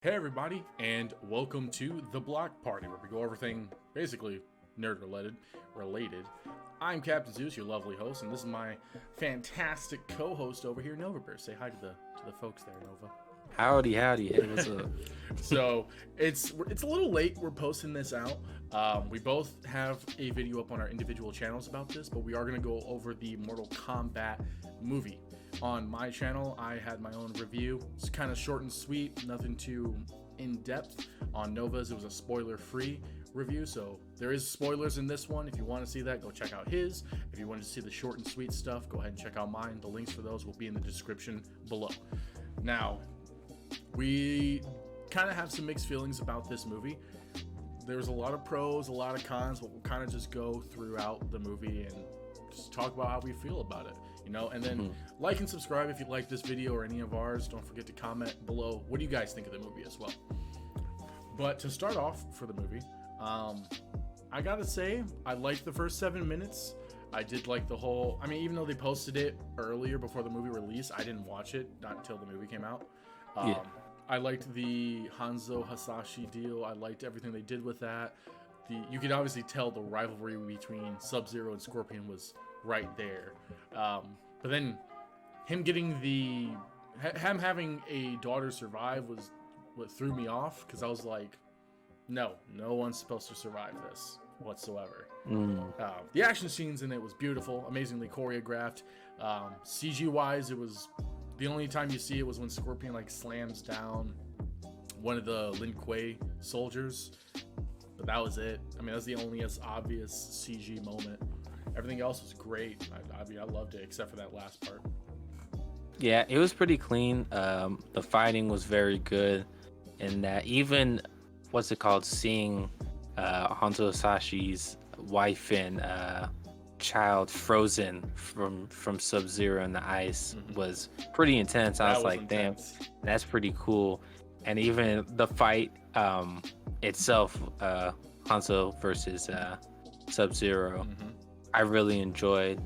Hey everybody, and welcome to The Block Party, where we go over everything basically nerd related. I'm Captain Zeus, your lovely host, and this is my fantastic co-host over here, Nova Bear. Say hi to the folks there, Nova. Howdy. Hey, what's up? So it's a little late. We're posting this out. We both have a video up on our individual channels about this, but we are going to go over the Mortal Kombat movie. On my channel, I had my own review. It's kind of short and sweet, nothing too in-depth. On Nova's, it was a spoiler-free review, so there is spoilers in this one. If you want to see that, go check out his. If you want to see the short and sweet stuff, go ahead and check out mine. The links for those will be in the description below. Now, we kind of have some mixed feelings about this movie. There's a lot of pros, a lot of cons, but we'll kind of just go throughout the movie and just talk about how we feel about it. And then like and subscribe if you like this video or any of ours. Don't forget to comment below what do you guys think of the movie as well. But to start off for the movie, I gotta say I liked the first 7 minutes. I did like the whole, even though they posted it earlier before the movie release, I didn't watch it, not until the movie came out. I liked the Hanzo Hasashi deal. I liked everything they did with that. You could obviously tell the rivalry between Sub-Zero and Scorpion was right there. But then him having a daughter survive was what threw me off, because I was like, no one's supposed to survive this whatsoever. The action scenes in it was beautiful, amazingly choreographed. CG wise, it was the only time you see it was when Scorpion slams down one of the Lin Kuei soldiers, but that was it. That's the only obvious CG moment. Everything else was great. I loved it, except for that last part. Yeah, it was pretty clean. The fighting was very good, and that even seeing Hanzo Sashi's wife and child frozen from Sub-Zero in the ice was pretty intense. I was like, intense. Damn, that's pretty cool. And even the fight itself, Hanzo versus Sub-Zero, I really enjoyed.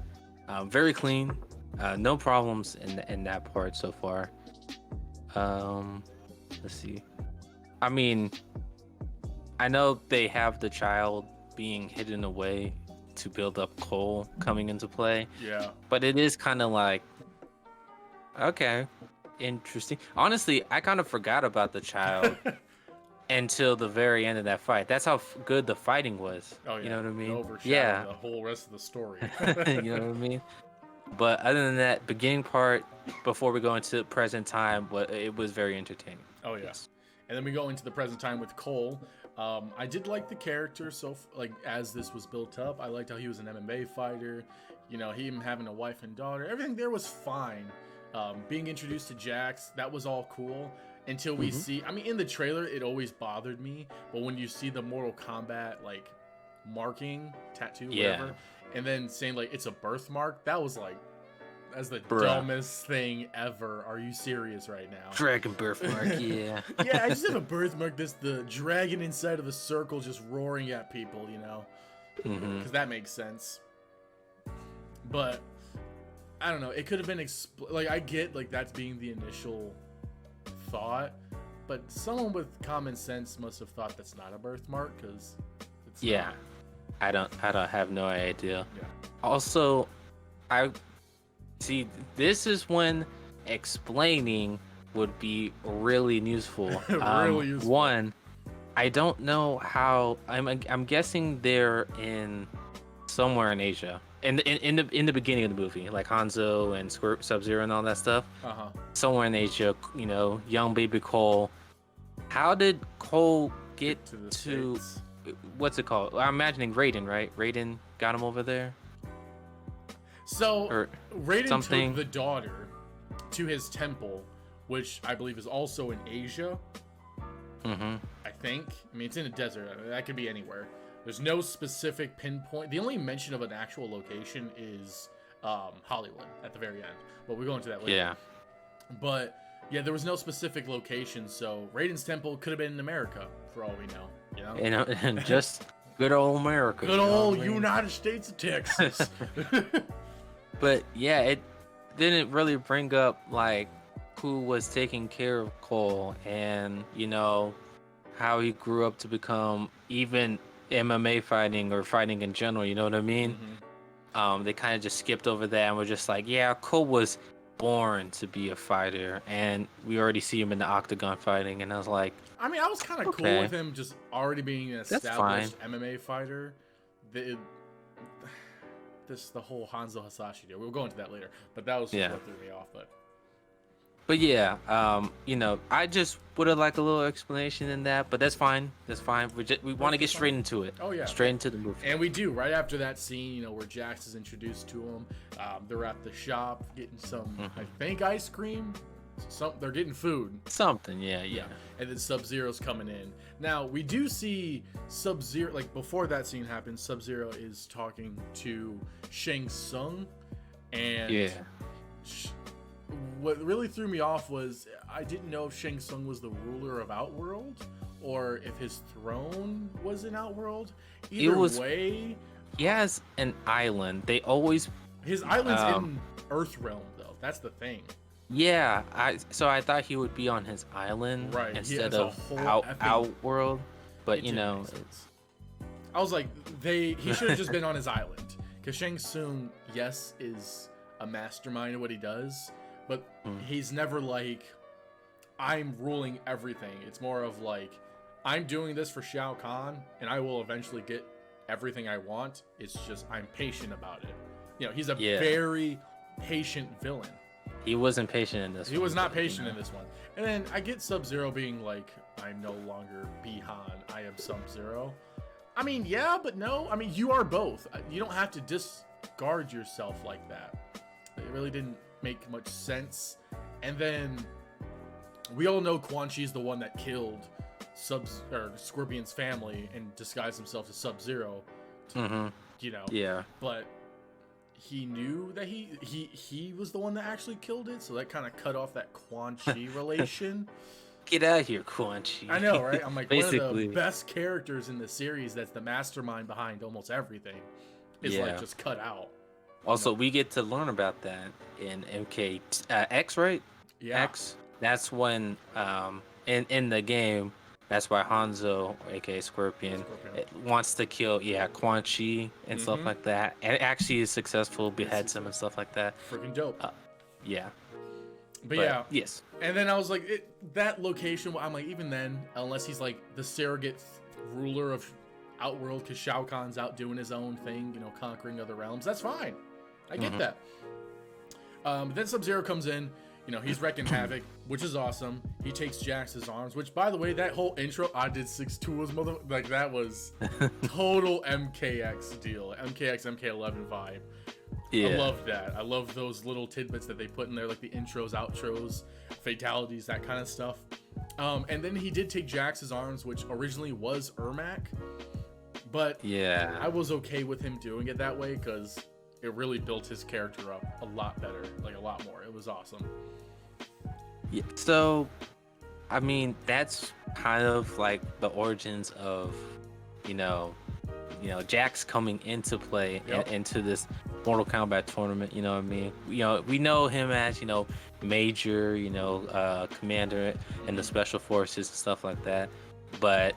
Very clean, no problems in that part so far. Let's see. I know they have the child being hidden away to build up coal coming into play. Yeah. But it is kind of like, okay, interesting. Honestly, I kind of forgot about the child until the very end of that fight. That's how good the fighting was. Oh, yeah. You know what I mean? Overshadowed the whole rest of the story. You know what I mean? But other than that, beginning part, before we go into present time, it was very entertaining. Oh, yes. And then we go into the present time with Cole. I did like the character, as this was built up. I liked how he was an MMA fighter. Him having a wife and daughter. Everything there was fine. Being introduced to Jax, that was all cool. Until we see, in the trailer, it always bothered me. But when you see the Mortal Kombat, marking, tattoo, whatever, and then saying, it's a birthmark, that's the dumbest thing ever. Are you serious right now? Dragon birthmark, yeah. Yeah, I just have a birthmark. The dragon inside of the circle just roaring at people, because that makes sense. But I don't know. It could have been I get that's being the initial thought, but someone with common sense must have thought that's not a birthmark, because it's not. I don't have no idea. Yeah. Also, I see this is when explaining would be really useful. Really useful. One, I don't know how. I'm guessing they're in somewhere in Asia. In the beginning of the movie, like Hanzo and Sub-Zero and all that stuff. Somewhere in Asia, young baby Cole. How did Cole get to what's it called? I'm imagining Raiden, right? Raiden got him over there. So Raiden took the daughter to his temple, which I believe is also in Asia. I think. It's in a desert. That could be anywhere. There's no specific pinpoint. The only mention of an actual location is Hollywood at the very end. But we'll go into that later. Yeah. But yeah, there was no specific location, so Raiden's temple could have been in America, for all we know. And just good old America. Good old United States of Texas. But yeah, it didn't really bring up who was taking care of Cole, and how he grew up to become even MMA fighting or fighting in general. You know what I mean? They kind of just skipped over that and were just like, yeah, Cole was born to be a fighter, and we already see him in the octagon fighting. And I was like, I mean, I was kind of cool with him just already being an established MMA fighter. The whole Hanzo Hasashi deal. We'll go into that later, but that was just what threw me off. But yeah, I just would have liked a little explanation in that, but that's fine. That's fine. We want to get straight into it. Oh yeah, straight into the movie. And we do right after that scene, where Jax is introduced to him. They're at the shop getting some, I think, ice cream. They're getting food. Something, yeah. And then Sub-Zero's coming in. Now we do see Sub-Zero. Like before that scene happens, Sub-Zero is talking to Shang Tsung, and what really threw me off was I didn't know if Shang Tsung was the ruler of Outworld or if his throne was in Outworld. Either way, he has an island. His island's in Earthrealm though. That's the thing. Yeah, I thought he would be on his island instead of Outworld, but I was like, he should have just been on his island, because Shang Tsung, yes, is a mastermind of what he does, but he's never like, I'm ruling everything. It's more of like, I'm doing this for Shao Kahn, and I will eventually get everything I want. It's just I'm patient about it. He's a very patient villain. He wasn't patient in this one. He was not patient in this one. And then I get Sub-Zero being like, I'm no longer Bihan, I am Sub-Zero. I mean, yeah, but no. I mean, you are both. You don't have to discard yourself like that. It really didn't make much sense. And then we all know Quan Chi's the one that killed Scorpion's family and disguised himself as Sub-Zero. Yeah. But he knew that he was the one that actually killed it, so that kind of cut off that Quan Chi relation. Get out of here, Quan Chi. I know, right? I'm like, one of the best characters in the series that's the mastermind behind almost everything is like just cut out. Also, we get to learn about that in MKX, right? Yeah. X. That's when in the game, that's why Hanzo, aka Scorpion, wants to kill Quan Chi and stuff like that. And actually is successful, beheads him and stuff like that. Freaking dope. But yeah. Yes. And then I was like, that location, I'm like, even then, unless he's like the surrogate ruler of Outworld, because Shao Kahn's out doing his own thing, conquering other realms, that's fine. I get that. But then Sub-Zero comes in, he's wrecking havoc, which is awesome. He takes Jax's arms, which, by the way, that whole intro, I did 6-2 like that was total MKX deal, MKX MK11 vibe. Yeah. I love that. I love those little tidbits that they put in there, like the intros, outros, fatalities, that kind of stuff. And then he did take Jax's arms, which originally was Ermac, but I was okay with him doing it that way because it really built his character up a lot better, like a lot more. It was awesome. Yeah. So, I mean, that's kind of like the origins of, Jax coming into play into this Mortal Kombat tournament. You know what I mean? We know him as Major, Commander in the Special Forces and stuff like that. But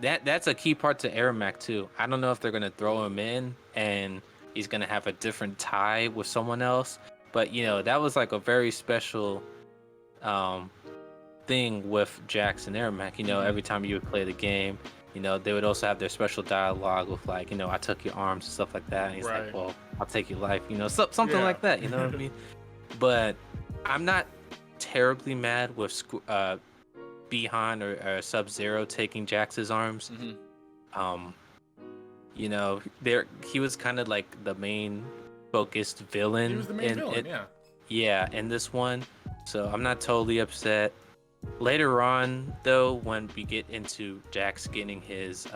that's a key part to Ermac too. I don't know if they're gonna throw him in and he's gonna have a different tie with someone else. But that was like a very special thing with Jax and Ermac. Every time you would play the game, they would also have their special dialogue with like, I took your arms and stuff like that. And he's like, well, I'll take your life, something like that. You know what I mean? But I'm not terribly mad with Bihan or Sub-Zero taking Jax's arms. He was kind of like the main focused villain. He was the main villain, in this one. So I'm not totally upset. Later on, though, when we get into Jax getting his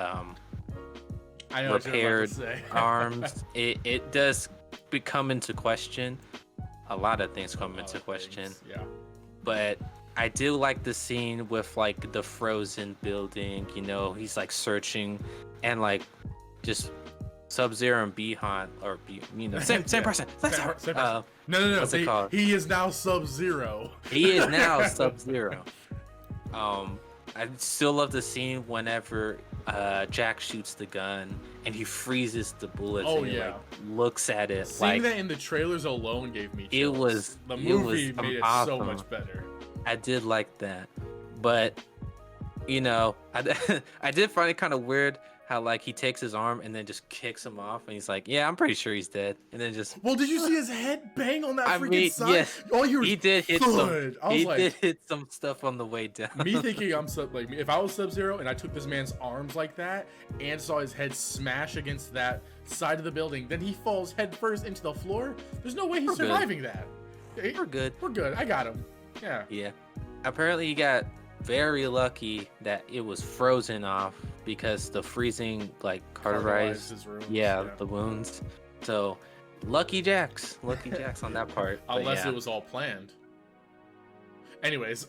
repaired arms, it does come into question. A lot of things come into question. Yeah. But I do like the scene with like the frozen building. He's like searching, and like just Sub-Zero and Bihan, or same person. No. What's it called? He is now Sub-Zero. He is now Sub-Zero. I still love the scene whenever Jack shoots the gun and he freezes the bullets and he like looks at it. Seeing that in the trailers alone gave me chills. The movie made it so much better. I did like that, but you know, I did find it kind of weird how like he takes his arm and then just kicks him off, and he's like, "Yeah, I'm pretty sure he's dead." And then just well, did you see his head bang on that freaking side? Yes, he did hit did hit some stuff on the way down. Me thinking if I was Sub-Zero and I took this man's arms like that and saw his head smash against that side of the building, then he falls head first into the floor. There's no way he's surviving that. We're good. We're good. I got him. Yeah. Yeah. Apparently, he got very lucky that it was frozen off because the freezing like cauterized his wounds, the wounds. So lucky Jacks on that part. Unless it was all planned. Anyways,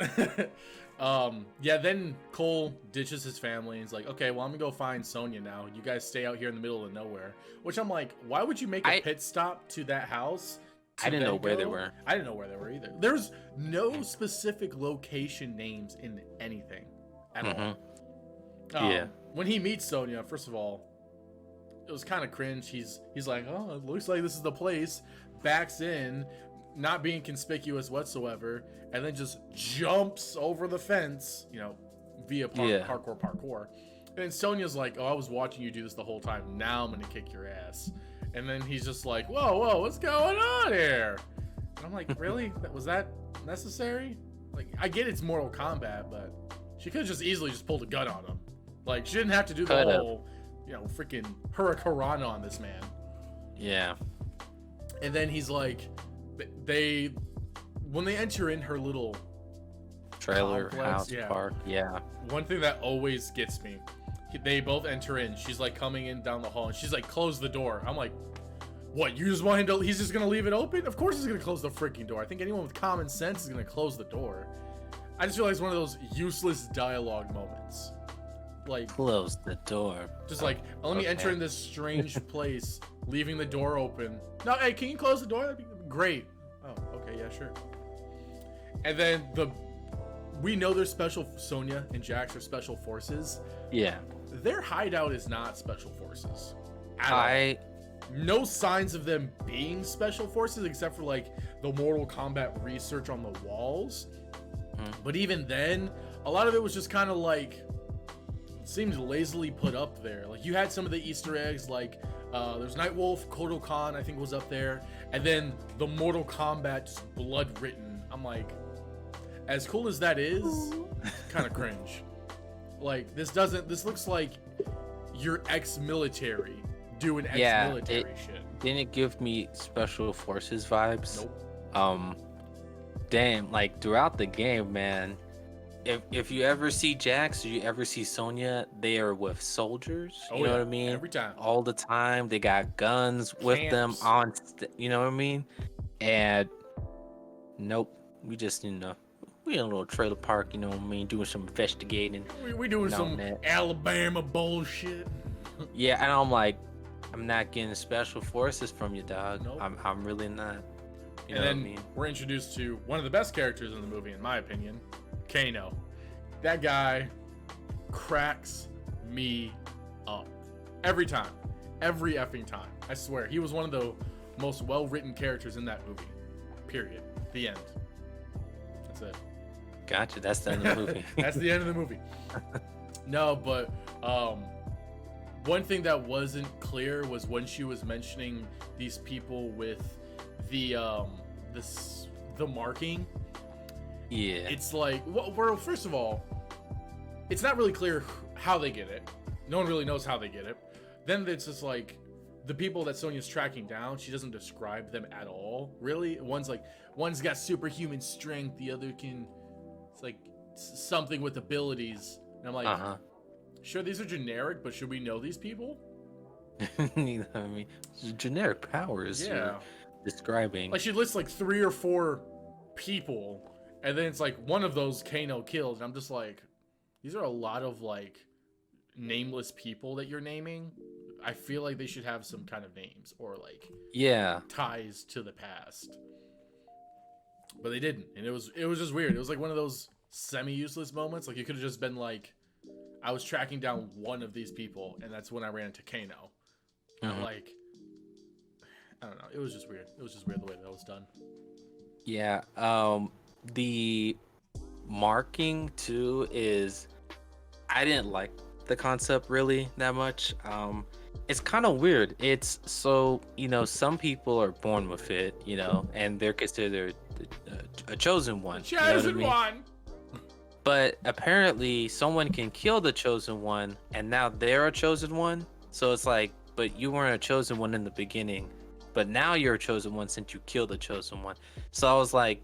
then Cole ditches his family and he's like, okay, well, I'm gonna go find Sonya now. You guys stay out here in the middle of nowhere. Which I'm like, why would you make a pit stop to that house? I didn't know where they were. I didn't know where they were either. There's no specific location names in anything at all. When he meets Sonya, first of all, it was kind of cringe. He's like, oh, it looks like this is the place. Backs in, not being conspicuous whatsoever, and then just jumps over the fence, via parkour. And then Sonya's like, oh, I was watching you do this the whole time. Now I'm gonna kick your ass. And then he's just like, whoa, what's going on here? And I'm like, really? Was that necessary? Like, I get it's Mortal Kombat, but she could have just easily just pulled a gun on him. Like, she didn't have to do the whole, freaking hurricanrana on this man. Yeah. And then he's like, when they enter in her little trailer house park, one thing that always gets me, they both enter in. She's like coming in down the hall, and she's like, close the door. I'm like, what? You just want him to? He's just gonna leave it open? Of course he's gonna close the freaking door. I think anyone with common sense is gonna close the door. I just feel like it's one of those useless dialogue moments. Like, close the door. Just like, let me enter in this strange place, leaving the door open. No, hey, can you close the door? That'd be great. Oh, okay, yeah, sure. And then we know they're Sonya and Jax are special forces. Yeah. Their hideout is not special forces. No signs of them being special forces except for like the Mortal Kombat research on the walls. But even then, a lot of it was just kind of like seemed lazily put up there. Like you had some of the Easter eggs, like there's Nightwolf, Kotal Khan, I think was up there, and then the Mortal Kombat just blood written. I'm like, as cool as that is, kind of cringe. Like this looks like you're ex-military doing ex-military shit. Didn't give me special forces vibes. Nope. Damn, like throughout the game, man, if you ever see Jax or you ever see Sonya, they are with soldiers. You know what I mean? Every time. All the time. They got guns with them on, you know what I mean? And nope, we just, we in a little trailer park, you know what I mean, doing some investigating. We doing some Alabama bullshit. Yeah, and I'm like, I'm not getting special forces from you, dog. Nope. I'm really not. You know what I mean? We're introduced to one of the best characters in the movie, in my opinion, Kano. That guy cracks me up every time, every effing time. I swear, he was one of the most well-written characters in that movie. Period. The end. That's it. Gotcha. That's the end of the movie. That's the end of the movie. No, but one thing that wasn't clear was when she was mentioning these people with the marking. Yeah. It's like, well, first of all, it's not really clear how they get it. No one really knows how they get it. Then it's just like the people that Sonya's tracking down, she doesn't describe them at all. Really, one's got superhuman strength, the other it's like something with abilities. And I'm like, sure, these are generic, but should we know these people? I mean, generic powers. Yeah. Describing. Like she lists like 3 or 4 people, and then it's like one of those Kano killed, and I'm just like, these are a lot of like nameless people that you're naming. I feel like they should have some kind of names or like ties to the past. but they didn't, and it was just weird. It was like one of those semi-useless moments. Like, you could have just been like, I was tracking down one of these people, and that's when I ran into Kano. And like, I don't know. It was just weird. It was just weird the way that was done. Yeah. The marking too is, I didn't like the concept really that much. It's kind of weird. It's so, some people are born with it, and they're considered a chosen one. Chosen one. But apparently, someone can kill the chosen one, and now they're a chosen one. So it's like, but you weren't a chosen one in the beginning, but now you're a chosen one since you killed the chosen one. So I was like,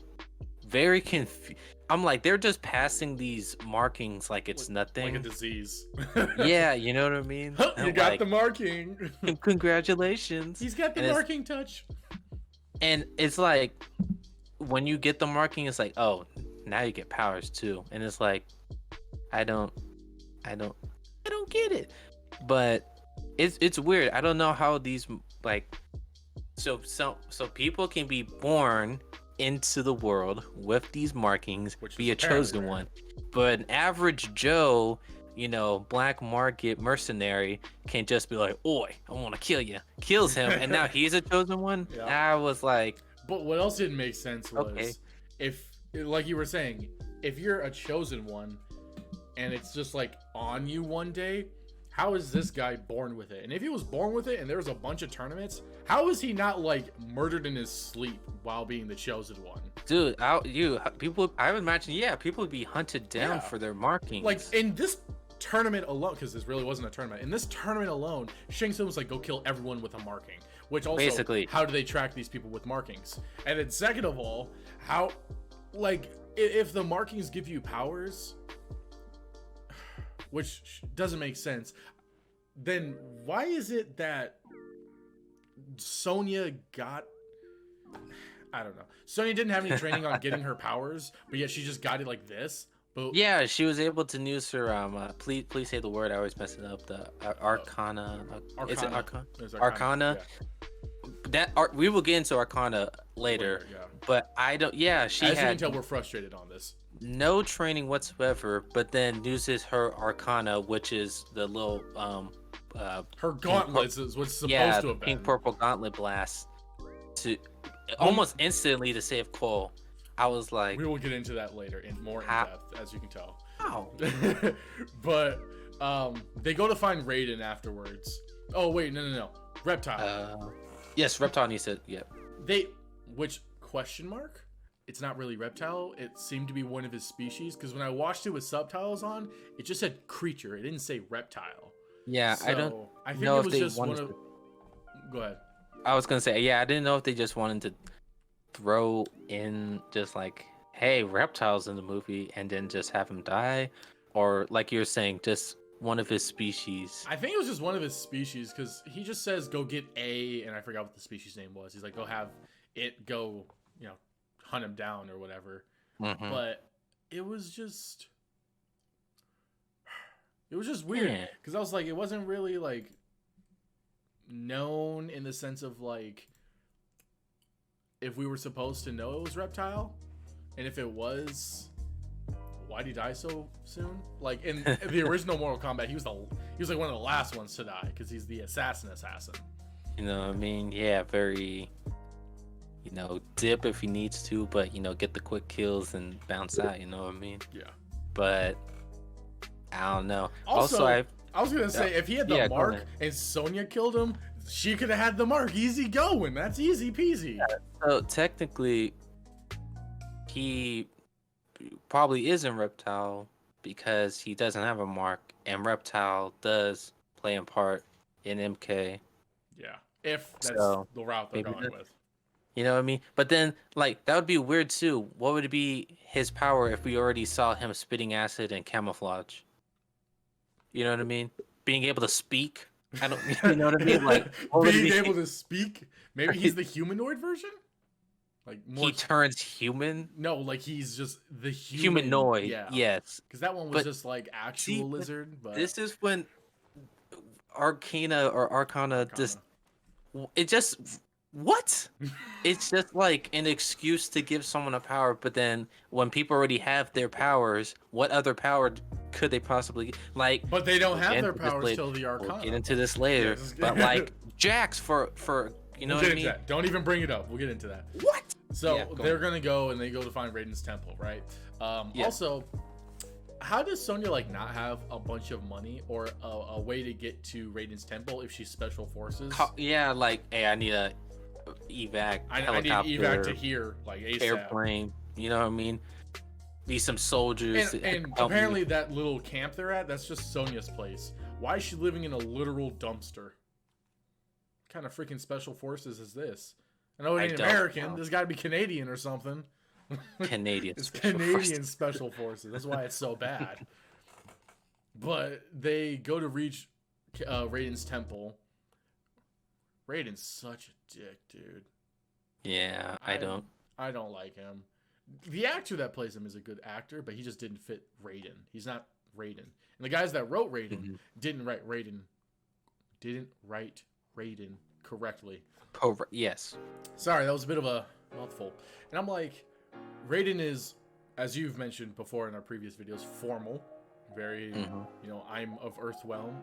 very confused. I'm like, they're just passing these markings like it's nothing. Like a disease. Yeah, you know what I mean? You got the marking. Congratulations. He's got the marking touch. And it's like, when you get the marking, it's like, oh, now you get powers too. And it's like, I don't get it. But it's weird. I don't know how these, like, so people can be born into the world with these markings, be a chosen one, but an average Joe, black market mercenary can just be like, oi, I want to kill you, kills him, and now he's a chosen one. Yeah. I was like, but what else didn't make sense was, if, like you were saying, if you're a chosen one and it's just like on you one day, how is this guy born with it? And if he was born with it and there was a bunch of tournaments, how is he not like murdered in his sleep while being the chosen one? Dude, I would imagine, people would be hunted down for their markings. Like, in this tournament alone, because this really wasn't a tournament, in this tournament alone, Shang Tsung was like, go kill everyone with a marking. Which also, basically, how do they track these people with markings? And then second of all, how, like, if the markings give you powers, which doesn't make sense, then why is it that Sonya got, I don't know, Sonya didn't have any training on getting her powers, but yet she just got it like this? But yeah, she was able to use her please say the word, I always mess it up, the Arcana. Is it Arcana? Arcana. Yeah. We will get into Arcana later, but I don't. Yeah, she. As you can tell, we're frustrated on this. No training whatsoever, but then uses her Arcana, which is the little her gauntlets is what's supposed to have been. Pink purple gauntlet blast to almost instantly to save Cole. I was like, we will get into that later in more in depth, as you can tell. Wow. But they go to find Raiden afterwards. Oh wait, no. Reptile. Yes, Reptile needs it. Yep. Which question mark? It's not really Reptile. It seemed to be one of his species, because when I watched it with subtitles on, it just said creature. It didn't say reptile. Yeah, so, I think know it was if just one of. Go ahead. I was gonna say, I didn't know if they just wanted to throw in just like, hey, Reptile's in the movie, and then just have him die, or like you're saying, just one of his species. I think it was just one of his species, because he just says go get A, and I forgot what the species name was. He's like, go have it go, hunt him down or whatever. Mm-hmm. But it was just weird, because I was like, it wasn't really like known in the sense of like if we were supposed to know it was Reptile, and if it was, why'd he die so soon? Like in the original Mortal Kombat, he was like one of the last ones to die, because he's the assassin. You know what I mean? Yeah, very, dip if he needs to, but get the quick kills and bounce out, you know what I mean? Yeah. But I don't know. Also I was gonna say, if he had the mark and Sonya killed him, she could have had the mark. Easy going. That's easy peasy. Yeah, so technically, he probably isn't Reptile because he doesn't have a mark, and Reptile does play a part in MK. Yeah, if that's the route they're going with. You know what I mean? But then, like, that would be weird too. What would be his power if we already saw him spitting acid and camouflage? You know what I mean? Being able to speak. I don't. You know what I mean? Like being able to speak. Maybe he's the humanoid version. Like he turns human. No, like he's just the humanoid. Yeah. Yes. Because that one was just like actual lizard. But this is when Arcana just what? It's just like an excuse to give someone a power, but then when people already have their powers, what other power could they possibly like? But they don't We'll have get their into this powers later. till the We'll Arcana. get into this later. Yes. But like Jax for you know We'll what get I into mean? that. Don't even bring it up. We'll get into that. What? So Yeah, they're gonna go and they go to find Raiden's temple, right? Yeah. Also, how does Sonya like not have a bunch of money or a way to get to Raiden's temple if she's special forces? Yeah, like hey, I need a evac I need helicopter, evac to here like ASAP. airplane. You know what I mean? Need some soldiers. And help me. apparently that little camp they're at, that's just Sonya's place. Why is she living in a literal dumpster? What kind of freaking special forces is this? I know it ain't American. This got to be Canadian or something. Canadian. It's Special Canadian Forces. special forces. That's why it's so bad. But they go to reach Raiden's temple. Raiden's such a dick, dude. Yeah, I don't like him. The actor that plays him is a good actor, but he just didn't fit Raiden. He's not Raiden. And the guys that wrote Raiden didn't write Raiden correctly. Yes. Sorry, that was a bit of a mouthful. And I'm like, Raiden is, as you've mentioned before in our previous videos, formal. Very, you know, I'm of Earthwhelm.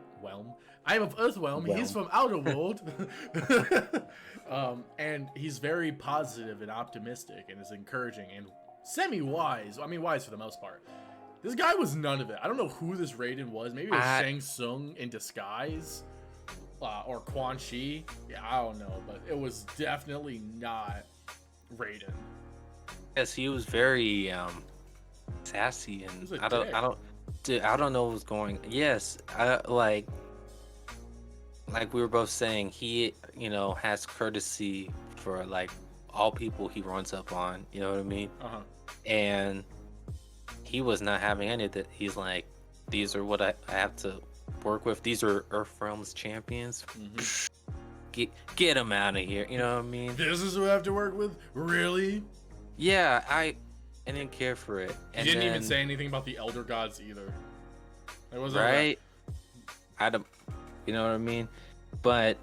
I'm of Earthwhelm. He's from Outer World. And he's very positive and optimistic and is encouraging and semi-wise. I mean, wise for the most part. This guy was none of it. I don't know who this Raiden was. Maybe it was Shang Tsung in disguise. Or Quan Chi. Yeah, I don't know. But it was definitely not Raiden. Yes, he was very sassy, and I don't know what was going. Yes, like we were both saying, he has courtesy for like all people he runs up on. You know what I mean? And he was not having any of that. He's like, these are what I have to work with. These are Earthrealm's champions. Get them out of here. You know what I mean? This is who I have to work with? Really? Yeah, I didn't care for it. And he didn't even say anything about the Elder Gods either. It wasn't right. I don't, you know what I mean? But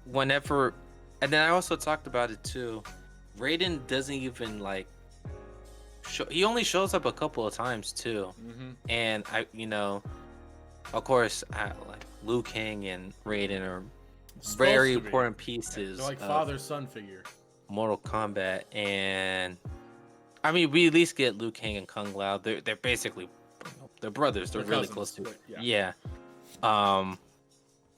whenever, and then I also talked about it too. Raiden doesn't even like. He only shows up a couple of times too, and of course, like Liu Kang and Raiden are very important pieces. They're like father-son figure. Mortal Kombat, and I mean, we at least get Liu Kang and Kung Lao. They're basically they're brothers. They're really close to it. Yeah.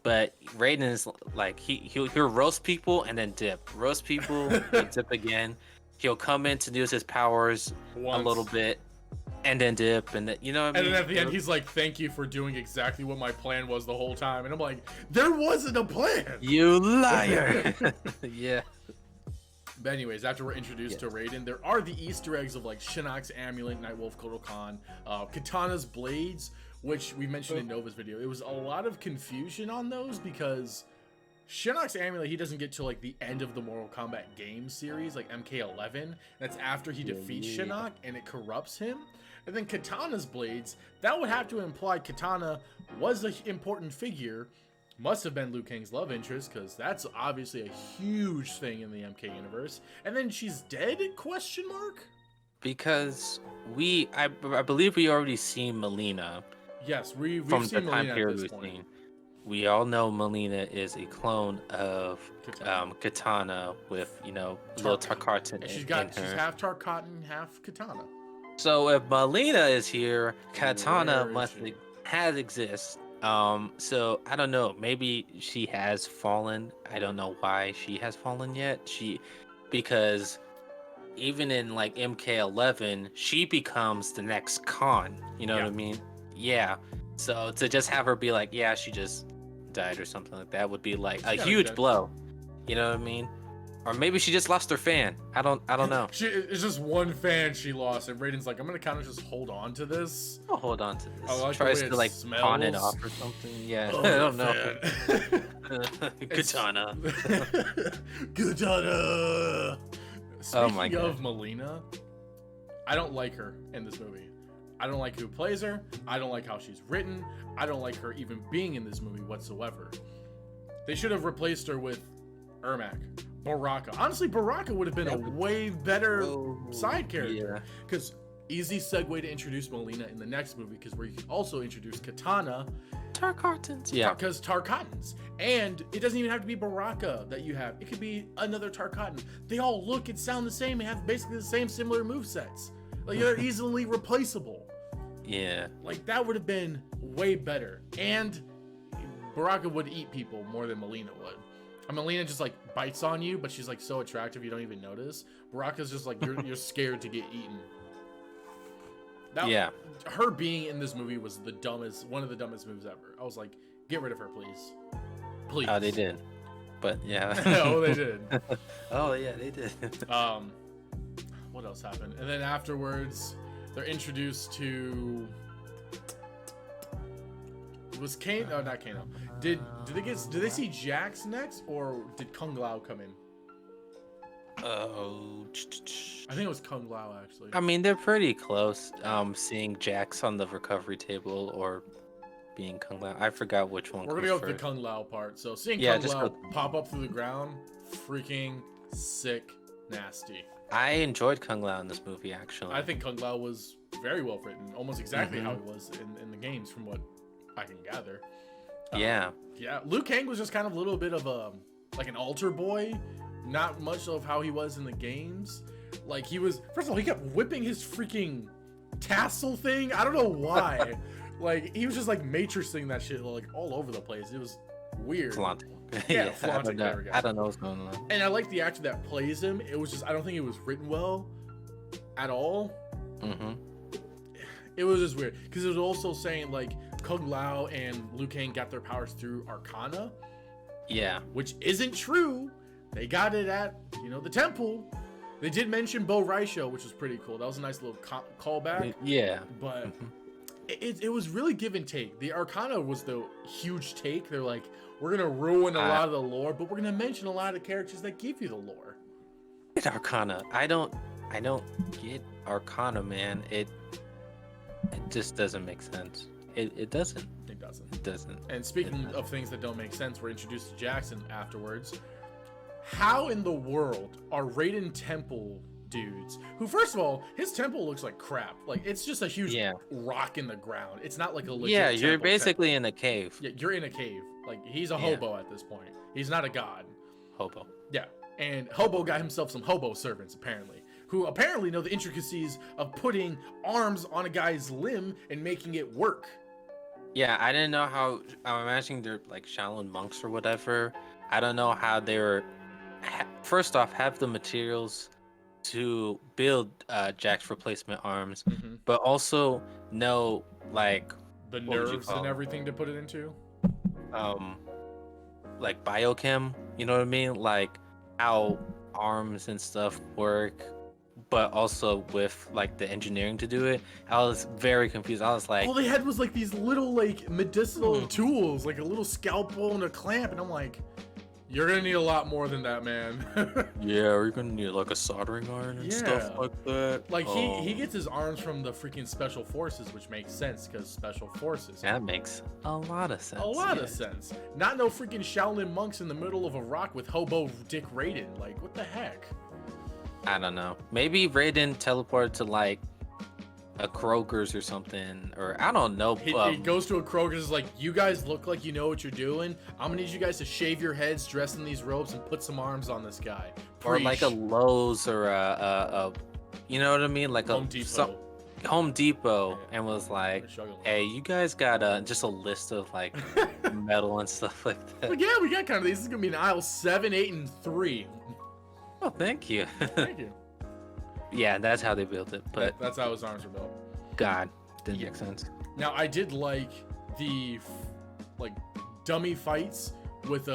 But Raiden is like he'll roast people and then dip. Roast people, then dip again. He'll come in to use his powers a little bit, and then dip, and then, you know what I mean? And then at the end, he's like, "Thank you for doing exactly what my plan was the whole time." And I'm like, "There wasn't a plan, you liar!" Yeah. But anyways, after we're introduced to Raiden, there are the Easter eggs of like Shinnok's amulet, Nightwolf Kodokan, Katana's blades, which we mentioned in Nova's video. It was a lot of confusion on those because Shinnok's amulet, he doesn't get to like the end of the Mortal Kombat game series, like MK11. That's after he defeats Shinnok and it corrupts him. And then Katana's blades, that would have to imply Katana was an important figure. Must have been Liu Kang's love interest, because that's obviously a huge thing in the MK universe. And then she's dead? Question mark? Because I believe we already seen Melina. Yes, we've from seen the time Melina period at this we've point. seen. We all know Melina is a clone of Katana with, little Tarkatan She's in her. She's half Tarkatan, half Katana. So if Melina is here, Katana has exist. So I don't know. Maybe she has fallen. I don't know why she has fallen yet. Because even in like MK11, she becomes the next Khan. You know what I mean? Yeah. So to just have her be like, yeah, she just died or something like that would be like a huge blow. You know what I mean? Or maybe she just lost her fan. I don't know. It's just one fan she lost, and Raiden's like, I'm gonna kind of just hold on to this. I'll hold on to this. Like tries to like pawn it off or something. Yeah, I don't know. Katana. Katana. Speaking God. of Melina, I don't like her in this movie. I don't like who plays her. I don't like how she's written. I don't like her even being in this movie whatsoever. They should have replaced her with Ermac Baraka. Honestly, Baraka would have been a way better side character. Yeah. Because easy segue to introduce Melina in the next movie, because where you can also introduce Katana. Tarkatans. Yeah. Because Tarkatans. And it doesn't even have to be Baraka that you have. It could be another Tarkatan. They all look and sound the same and have basically the same similar movesets. Like, they're easily replaceable. Yeah. Like, that would have been way better. And Baraka would eat people more than Melina would. And Melina just, like, bites on you, but she's, like, so attractive you don't even notice. Baraka's just, like, you're scared to get eaten. Yeah. Her being in this movie was one of the dumbest moves ever. I was like, get rid of her, please. Please. Oh, they did. But, yeah. Oh, they did. Oh, yeah, they did. What else happened? And then afterwards, they're introduced to... Was Kano? Oh, not Kano. Did they see Jax next, or did Kung Lao come in? Oh, I think it was Kung Lao, actually. I mean, they're pretty close. Seeing Jax on the recovery table or being Kung Lao. I forgot which one. We're gonna go with the Kung Lao part. So seeing Kung Lao pop up through the ground, freaking sick, nasty. I enjoyed Kung Lao in this movie, actually. I think Kung Lao was very well written, almost exactly how he was in the games, from what I can gather. Yeah. Yeah. Liu Kang was just kind of a little bit of like an altar boy. Not much of how he was in the games. Like, he was, first of all, he kept whipping his freaking tassel thing. I don't know why. Like, he was just like matrixing that shit like all over the place. It was weird. Flaunting. Yeah, flaunting. I don't know what's going on. And I like the actor that plays him. It was just, I don't think it was written well at all. Mm-hmm. It was just weird. Because it was also saying like Kung Lao and Liu Kang got their powers through Arcana. Yeah. Which isn't true. They got it at, the temple. They did mention Bo Raisho, which was pretty cool. That was a nice little callback. Yeah. But it was really give and take. The Arcana was the huge take. They're like, we're going to ruin a lot of the lore, but we're going to mention a lot of characters that give you the lore. Arcana. I don't get Arcana, man. It just doesn't make sense. It doesn't. It doesn't. It doesn't. And speaking of things that don't make sense, we're introduced to Jackson afterwards. How in the world are Raiden Temple dudes, who, first of all, his temple looks like crap. Like, it's just a huge rock in the ground. It's not like a legit you're basically in a cave. Yeah, you're in a cave. Like, he's a hobo at this point. He's not a god. Hobo. Yeah. And Hobo got himself some hobo servants, apparently, who apparently know the intricacies of putting arms on a guy's limb and making it work. Yeah, I didn't know how. I'm imagining they're like Shaolin monks or whatever. I don't know how they were. First off, have the materials to build Jack's replacement arms, but also know like the nerves and everything to put it into. Like biochem, you know what I mean? Like how arms and stuff work, but also with like the engineering to do it. I was very confused. I was like, all they had was like these little like medicinal tools, like a little scalpel and a clamp, and I'm like, you're gonna need a lot more than that, man. Yeah, you're gonna need like a soldering iron and stuff like that. Like he gets his arms from the freaking special forces, which makes sense because special forces. That makes a lot of sense. A lot of sense. Not no freaking Shaolin monks in the middle of a rock with hobo Dick Raiden. Like, what the heck? I don't know. Maybe Raiden teleported to like a Kroger's or something, or I don't know. He goes to a Kroger's, is like, you guys look like you know what you're doing. I'm gonna need you guys to shave your heads, dress in these robes, and put some arms on this guy. Or like a Lowe's or a you know what I mean, like Home Depot, and was like, hey, you guys got just a list of like metal and stuff like that. But yeah, we got kind of these. This is gonna be in aisle 7, 8, and 3. Oh, thank you. Thank you. Yeah, that's how they built it. But that's how his arms were built. God, didn't make sense. Now I did like the dummy fights with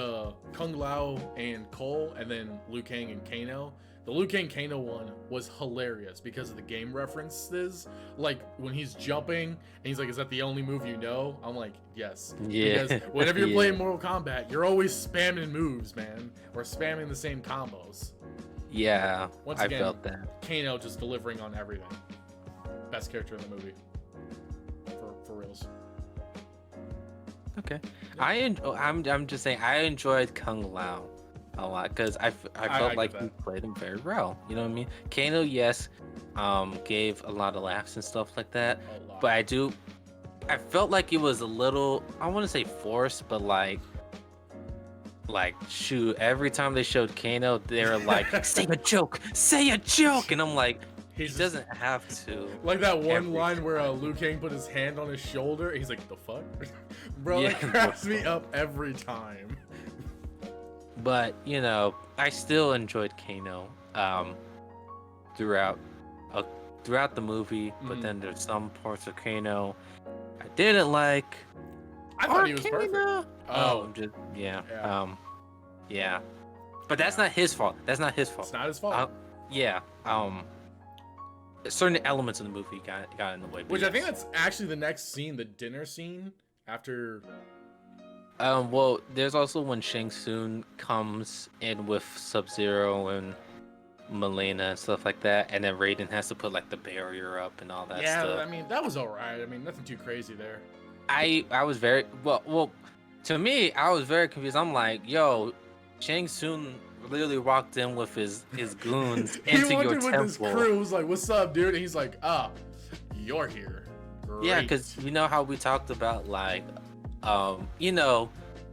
Kung Lao and Cole, and then Liu Kang and Kano. The Liu Kang Kano one was hilarious because of the game references. Like when he's jumping and he's like, "Is that the only move you know?" I'm like, "Yes." Yeah. Because whenever you're playing Mortal Kombat, you're always spamming moves, man, or spamming the same combos. Yeah, Once again, I felt that. Kano just delivering on everything. Best character in the movie. For reals. Okay. I'm just saying I enjoyed Kung Lao. a lot because I I felt get like that. he played him very well. You know what I mean? Kano, yes, gave a lot of laughs and stuff like that, A lot. but I felt like it was a little, I want to say forced, but like shoot, every time they showed Kano, they're like, say a joke, and I'm like, He's he just- doesn't have to. Like that one every line where time. Liu Kang put his hand on his shoulder. He's like, the fuck? Bro, Yeah, that the cracks me fuck. up every time. But you know, I still enjoyed Kano throughout throughout the movie. But Mhm. then there's some parts of Kano I didn't like. I thought he was perfect. Kano. Oh, Just yeah, Yeah. yeah. But that's not his fault. That's not his fault. it's not his fault. Yeah. Certain elements of the movie got in the way. Which I think that's actually the next scene, the dinner scene after. Well, there's also when Shang Tsung comes in with Sub-Zero and Milena and stuff like that, and then Raiden has to put like the barrier up and all that Yeah, stuff. I mean that was alright. I mean nothing too crazy there. I was very well. To me, I was very confused. I'm like, yo, Shang Tsung literally walked in with his goons He into walked your in with temple. his crew. Was like, "What's up, dude?" And he's like, "Ah, you're here." Yeah, Great. because you know how we talked about like, you know,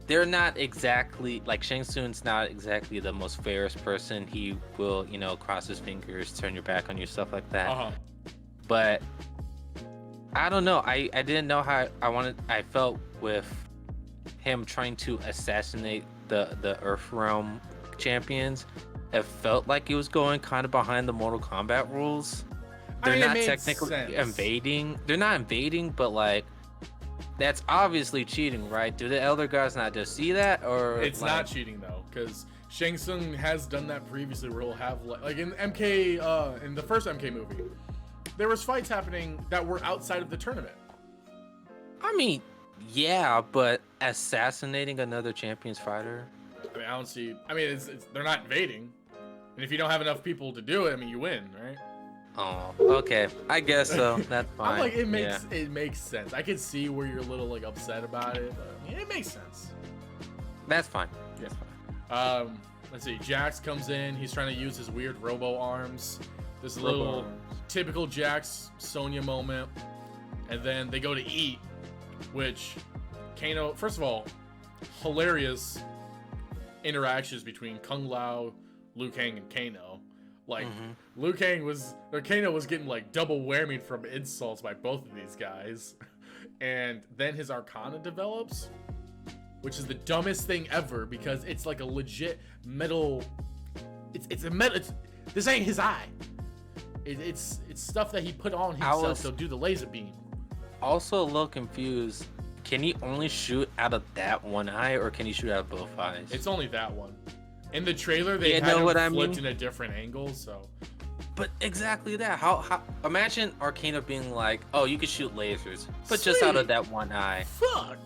they're not exactly like Shang Tsung's not exactly the most fairest person. He will, you know, cross his fingers, turn your back on you, stuff like that. Uh huh. But I don't know. I didn't know how I felt with him trying to assassinate the Earth Realm champions. It felt like he was going kind of behind the Mortal Kombat rules. I They're mean, it not made technically sense. invading. They're not invading, but like that's obviously cheating, right? Do the Elder Gods not just see that, or It's like, not cheating though, because Shang Tsung has done that previously, where he'll have like in in the first MK movie, there was fights happening that were outside of the tournament. I mean, yeah, but assassinating another champion's fighter. I mean, I don't see. I mean, it's they're not invading, and if you don't have enough people to do it, I mean, you win, right? Oh, okay. I guess so. That's fine. I'm like, it makes sense. I could see where you're a little like upset about it, but I mean, it makes sense. That's fine. Yeah. Let's see. Jax comes in. He's trying to use his weird robo arms. This little typical Jax Sonya moment, and then they go to eat, which Kano. First of all, hilarious interactions between Kung Lao, Liu Kang, and Kano. Like Kano was getting like double whammied from insults by both of these guys, and then his Arcana develops, which is the dumbest thing ever because it's like a legit metal. It's a metal. This ain't his eye. It's stuff that he put on himself to do the laser beam. Also a little confused. Can he only shoot out of that one eye, or can he shoot out of both eyes? It's only that one. In the trailer, they had know him what I flipped mean? in a different angle, so. But exactly that. How imagine Arcana being like, oh, you can shoot lasers, but just out of Sweet. that one eye. Fuck.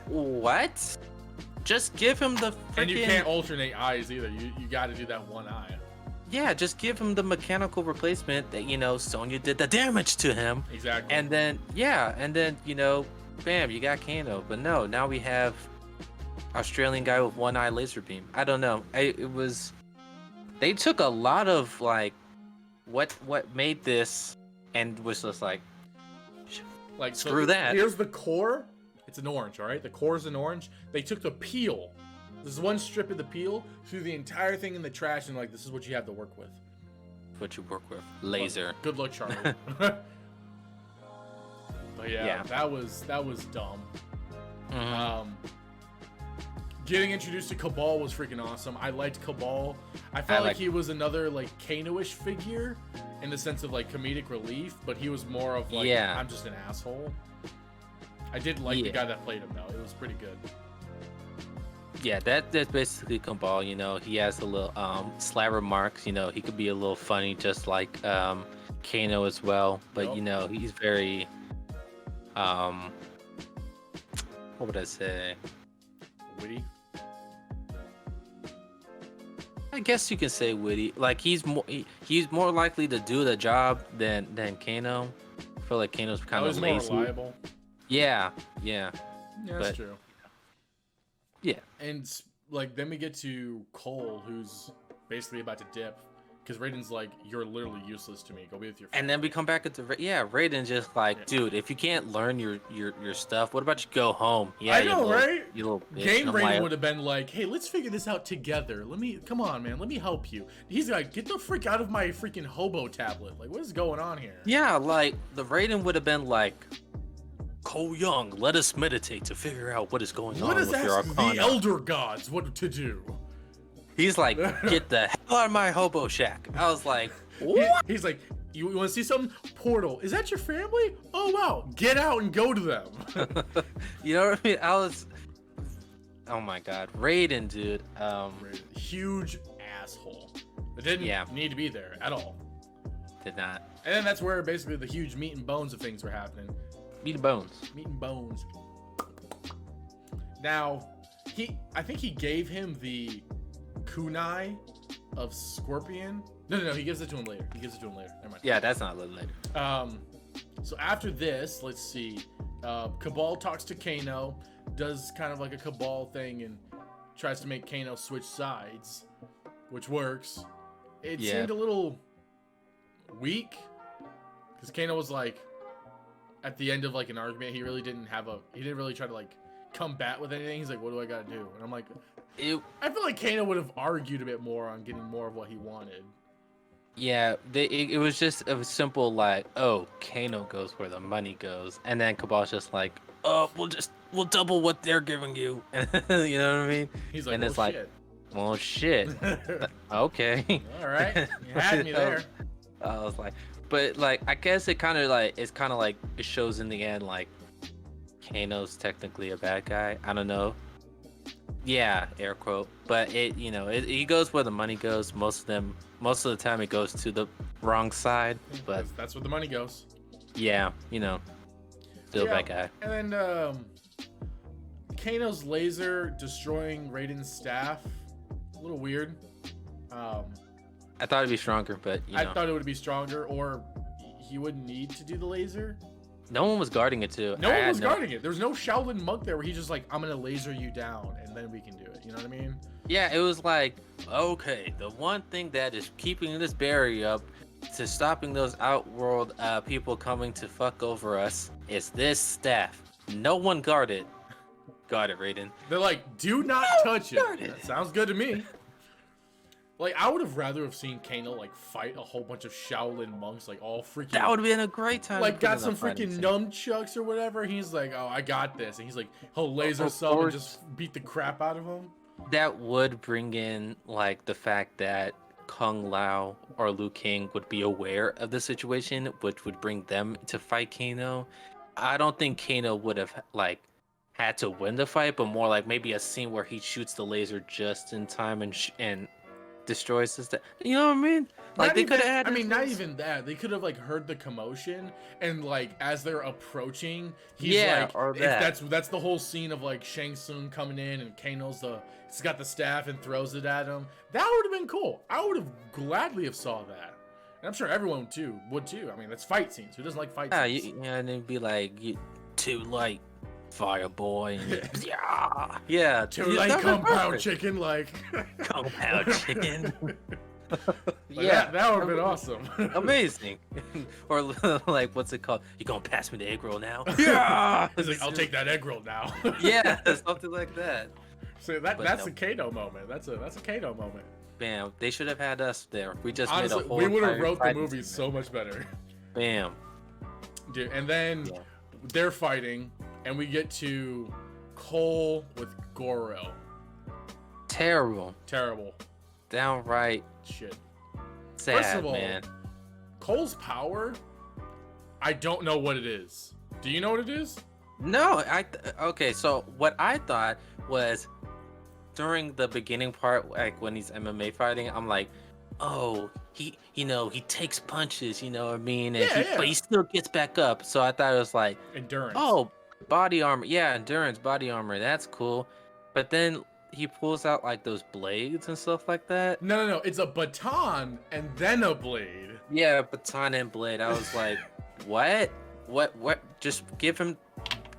What? Just give him the freaking. And you can't alternate eyes either. You got to do that one eye. Yeah, just give him the mechanical replacement that, you know, Sonya did the damage to him. Exactly. And then, you know, bam, you got Kano. But no, now we have Australian guy with one eye laser beam. I don't know. They took a lot of, like, what made this and was just like, like screw that. Here's the core. It's an orange, all right? The core is an orange. They took the peel. This is one strip of the peel, threw the entire thing in the trash, and like, this is what you have to work with. what you work with. Laser. Good luck, Charlie. But Yeah. that was dumb. Mhm. Getting introduced to Cabal was freaking awesome. I liked Cabal. I felt like he was another like Kano-ish figure in the sense of like comedic relief, but he was more of like, Yeah. I'm just an asshole. I did like the guy that played him though. It was pretty good. Yeah, that's basically Kumbal. You know, he has a little slab remarks. You know, he could be a little funny, just like Kano as well. But Yup. you know, he's very what would I say? Witty. I guess you can say witty. Like he's more likely to do the job than Kano. I feel like Kano's kind of He's more lazy. reliable. Yeah. Yeah, that's But- true. Yeah. And like then we get to Cole, who's basically about to dip, because Raiden's like, "You're literally useless to me. Go be with your friend." And then we come back into Raiden just like, Yeah. dude, if you can't learn your stuff, what about you go home? Yeah, I know, right? You little bitch. Game And I'm Raiden like, would have been like, "Hey, let's figure this out together. Come on, man. Let me help you." He's like, "Get the frick out of my freaking hobo tablet. Like, what is going on here?" yeah, like the Raiden would have been like, Cole Young, let us meditate to figure out what is going on Let us with your ask Arcana. the elder gods what to do. He's like, get the hell out of my hobo shack. I was like, what? He's like, you want to see something? Portal. Is that your family? Oh, wow. Get out and go to them. You know what I mean? I was, oh my God. Raiden, dude. Huge asshole. It didn't need to be there at all. Did not. And then that's where basically the huge meat and bones of things were happening. Meat and bones. Meat and bones. Now, I think he gave him the kunai of Scorpion. No, he gives it to him later. Never mind. Yeah, that's not a little later. So after this, let's see. Cabal talks to Kano, does kind of like a Cabal thing, and tries to make Kano switch sides, which works. It seemed a little weak, because Kano was like, at the end of like an argument, he didn't really try to like combat with anything. He's like, what do I gotta do? And I'm like, I feel like Kano would have argued a bit more on getting more of what he wanted. Yeah, it was just a simple like, oh, Kano goes where the money goes, and then Cabal's just like, oh, we'll double what they're giving you. You know what I mean? He's like, and it's like, well, shit. Okay. All right, you had me there. I was like, but like, I guess it's kind of like it shows in the end like Kano's technically a bad guy. I don't know. Yeah, air quote. But he goes where the money goes. Most of the time it goes to the wrong side. But that's where the money goes. Yeah, still a bad guy. And then Kano's laser destroying Raiden's staff. A little weird. I thought it'd be stronger, but I thought it would be stronger, or he wouldn't need to do the laser. No one was guarding it too. No one was guarding it. There's no Shaolin monk there where he's just like, I'm gonna laser you down and then we can do it. You know what I mean? Yeah, it was like, okay, the one thing that is keeping this barrier up to stopping those outworld people coming to fuck over us is this staff. No one guard it. Guard it, Raiden. They're like, do not touch it. That sounds good to me. Like, I would have rather have seen Kano like fight a whole bunch of Shaolin monks, like all freaking. That would have been a great time. Like, got some freaking nunchucks or whatever. He's like, oh, I got this, and he's like, he'll laser some and just beat the crap out of him. That would bring in like the fact that Kung Lao or Liu Kang would be aware of the situation, which would bring them to fight Kano. I don't think Kano would have like had to win the fight, but more like maybe a scene where he shoots the laser just in time and destroys his. You know what I mean? Like they could have had. I mean, not even that. They could have like heard the commotion and like as they're approaching, he's like, or that. That's the whole scene of like Shang Tsung coming in and he's got the staff and throws it at him. That would have been cool. I would have gladly have saw that, and I'm sure everyone would too. I mean, that's fight scenes. Who doesn't like fight scenes? Yeah, and it'd be like too light. Fire boy. Yeah. Too light compound chicken, like compound chicken. Yeah, that would have been awesome. Amazing. Or like, what's it called? You gonna pass me the egg roll now? Yeah. He's like, I'll take that egg roll now. Yeah, something like that. So that's a Kano moment. That's a Kano moment. Bam. They should have had us there. We just honestly, made a whole. We would have wrote the movie so much better. Bam. Dude, and then they're fighting. And we get to Cole with Goro. Terrible. Downright shit. Sad, First of all, man. Cole's power, I don't know what it is. Do you know what it is? No, okay, so what I thought was during the beginning part, like when he's MMA fighting, I'm like, oh, he takes punches, you know what I mean? And but he still gets back up. So I thought it was like endurance. Oh, body armor. Yeah, endurance, body armor. That's cool. But then he pulls out like those blades and stuff like that. No. It's a baton and then a blade. Yeah, baton and blade. I was like, what? What? Just give him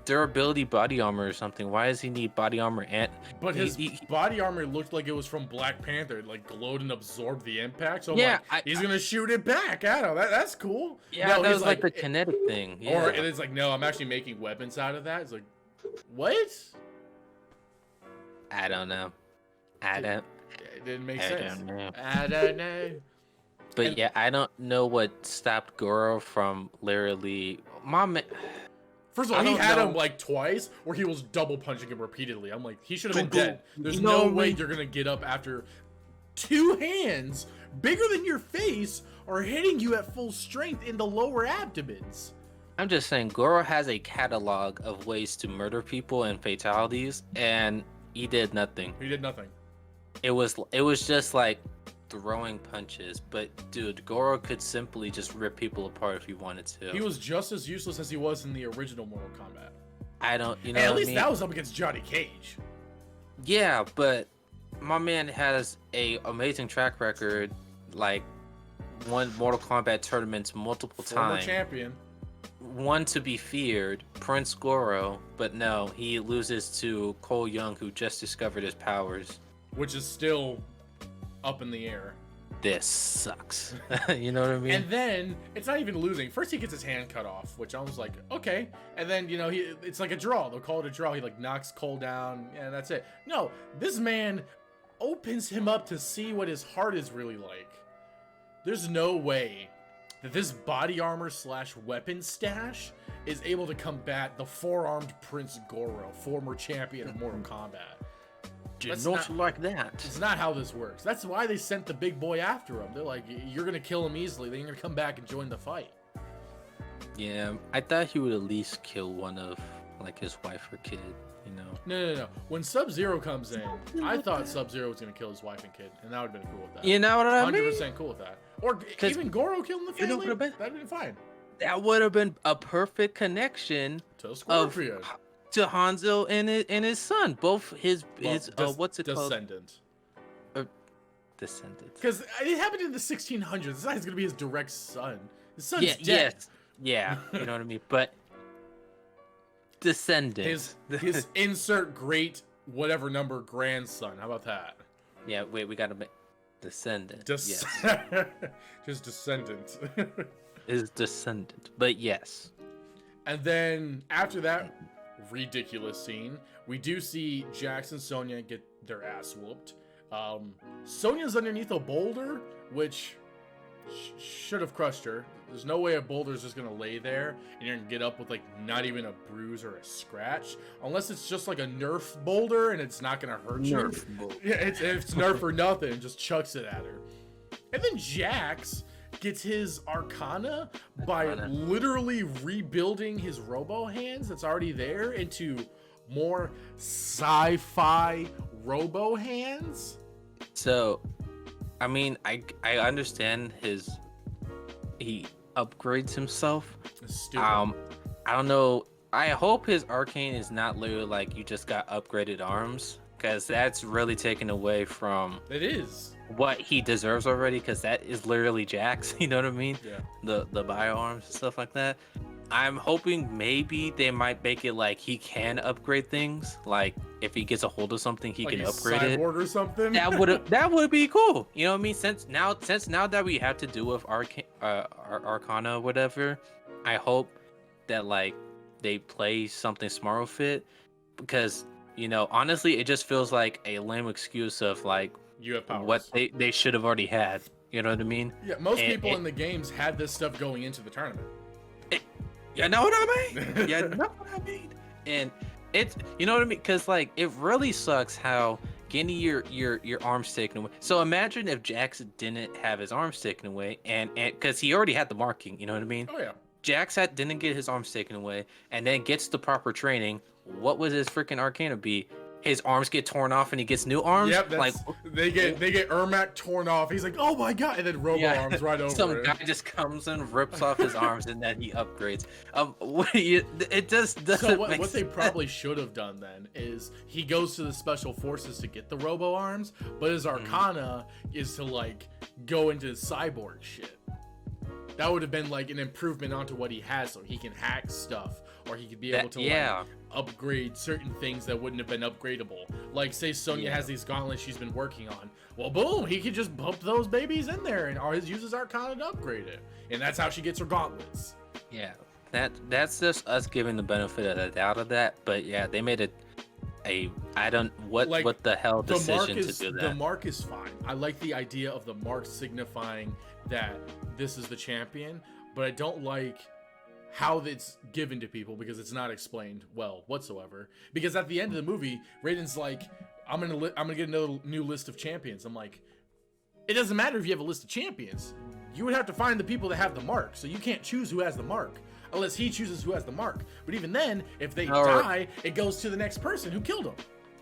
durability body armor or something. Why does he need body armor? And But his body armor looked like it was from Black Panther. It, like, glowed and absorbed the impact. So yeah, he's gonna shoot it back at him. That's cool. Yeah, no, that was like the kinetic thing. Yeah. Or it's like, no, I'm actually making weapons out of that. It's like, what? I don't know. It didn't make sense. I don't know. But And, yeah, I don't know what stopped Goro from literally. First of all, he had him like twice, where he was double punching him repeatedly. I'm like, he should have been dead. There's no way you're gonna get up after 2 hands bigger than your face are hitting you at full strength in the lower abdomens. I'm just saying, Goro has a catalog of ways to murder people and fatalities, and he did nothing. He did nothing. It was just like throwing punches, but dude, Goro could simply just rip people apart if he wanted to. He was just as useless as he was in the original Mortal Kombat. I don't, And at least that was up against Johnny Cage. Yeah, but my man has a amazing track record, like won Mortal Kombat tournaments multiple Former times. champion. One to be feared, Prince Goro, but no, he loses to Cole Young, who just discovered his powers. Which is still up in the air. This sucks. You know what I mean? And then it's not even losing. First he gets his hand cut off, which I was like, okay. And then, you know, it's like a draw. They'll call it a draw. He like knocks Cole down, and that's it. No, this man opens him up to see what his heart is really like. There's no way that this body armor / weapon stash is able to combat the 4-armed Prince Goro, former champion of Mortal Kombat. That's not like that. It's not how this works. That's why they sent the big boy after him. They're like, you're gonna kill him easily, then you're gonna come back and join the fight. Yeah, I thought he would at least kill one of like his wife or kid, you know. No. When Sub-Zero comes in, I thought Sub-Zero was gonna kill his wife and kid, and that would have been cool with that. You know what I mean? 100% cool with that. Or even Goro killing the family. That'd have been fine. That would have been a perfect connection to Scorpion. To Hanzo and his son, both his what's it Descendant. called? Descendant. Because it happened in the 1600s. This guy's gonna be his direct son. His son's dead. Yes. Yeah, you know what I mean. But descendant. His insert great whatever number grandson. How about that? Yeah. Wait, we gotta make descendant. Yes. Just descendant. His descendant. But yes. And then after that ridiculous scene, we do see Jax and Sonya get their ass whooped. Sonya's underneath a boulder, which should have crushed her. There's no way a boulder's just gonna lay there and you're gonna get up with like not even a bruise or a scratch, unless it's just like a Nerf boulder and it's not gonna hurt you. Nerf boulder. Yeah, it's Nerf or nothing, just chucks it at her. And then Jax gets his Arcana by literally rebuilding his robo hands that's already there into more sci-fi robo hands. So, I mean, I understand he upgrades himself. Stupid. I don't know. I hope his arcane is not literally like you just got upgraded arms, because that's really taken away from it is what he deserves already, because that is literally Jax. You know what I mean? Yeah. The bio arms and stuff like that. I'm hoping maybe they might make it like he can upgrade things. Like if he gets a hold of something, he like can upgrade it. Or something. That would be cool. You know what I mean? Since now that we have to do with Arcana or whatever, I hope that like they play something smart with it, because you know honestly it just feels like a lame excuse of like you have powers. What they should have already had. You know what I mean? Yeah, most people in the games had this stuff going into the tournament. You know what I mean? You know what I mean? And it's, you know what I mean? Because like it really sucks how getting your arms taken away. So imagine if Jax didn't have his arms taken away, and because he already had the marking. You know what I mean? Oh yeah. Jax didn't get his arms taken away, and then gets the proper training. What would his freaking Arcana be? His arms get torn off and he gets new arms. Yep, like they get Ermac torn off. He's like, oh my god, and then Robo arms right over. Some guy just comes and rips off his arms, and then he upgrades. It just doesn't. So what they probably should have done then is he goes to the special forces to get the Robo arms, but his Arcana is to like go into cyborg shit. That would have been like an improvement onto what he has, so he can hack stuff or he could be able to like upgrade certain things that wouldn't have been upgradable. Like say Sonya has these gauntlets she's been working on. Well, boom, he could just bump those babies in there and use his Arcana to upgrade it, and that's how she gets her gauntlets. Yeah, that's just us giving the benefit of the doubt of that. But yeah, they made it I don't what the hell decision to do that. The mark is fine. I like the idea of the mark signifying that this is the champion, but I don't like how it's given to people because it's not explained well whatsoever. Because at the end of the movie, Raiden's like, I'm gonna get another new list of champions. I'm like, it doesn't matter if you have a list of champions. You would have to find the people that have the mark, so you can't choose who has the mark unless he chooses who has the mark. But even then, if they die, it goes to the next person who killed them.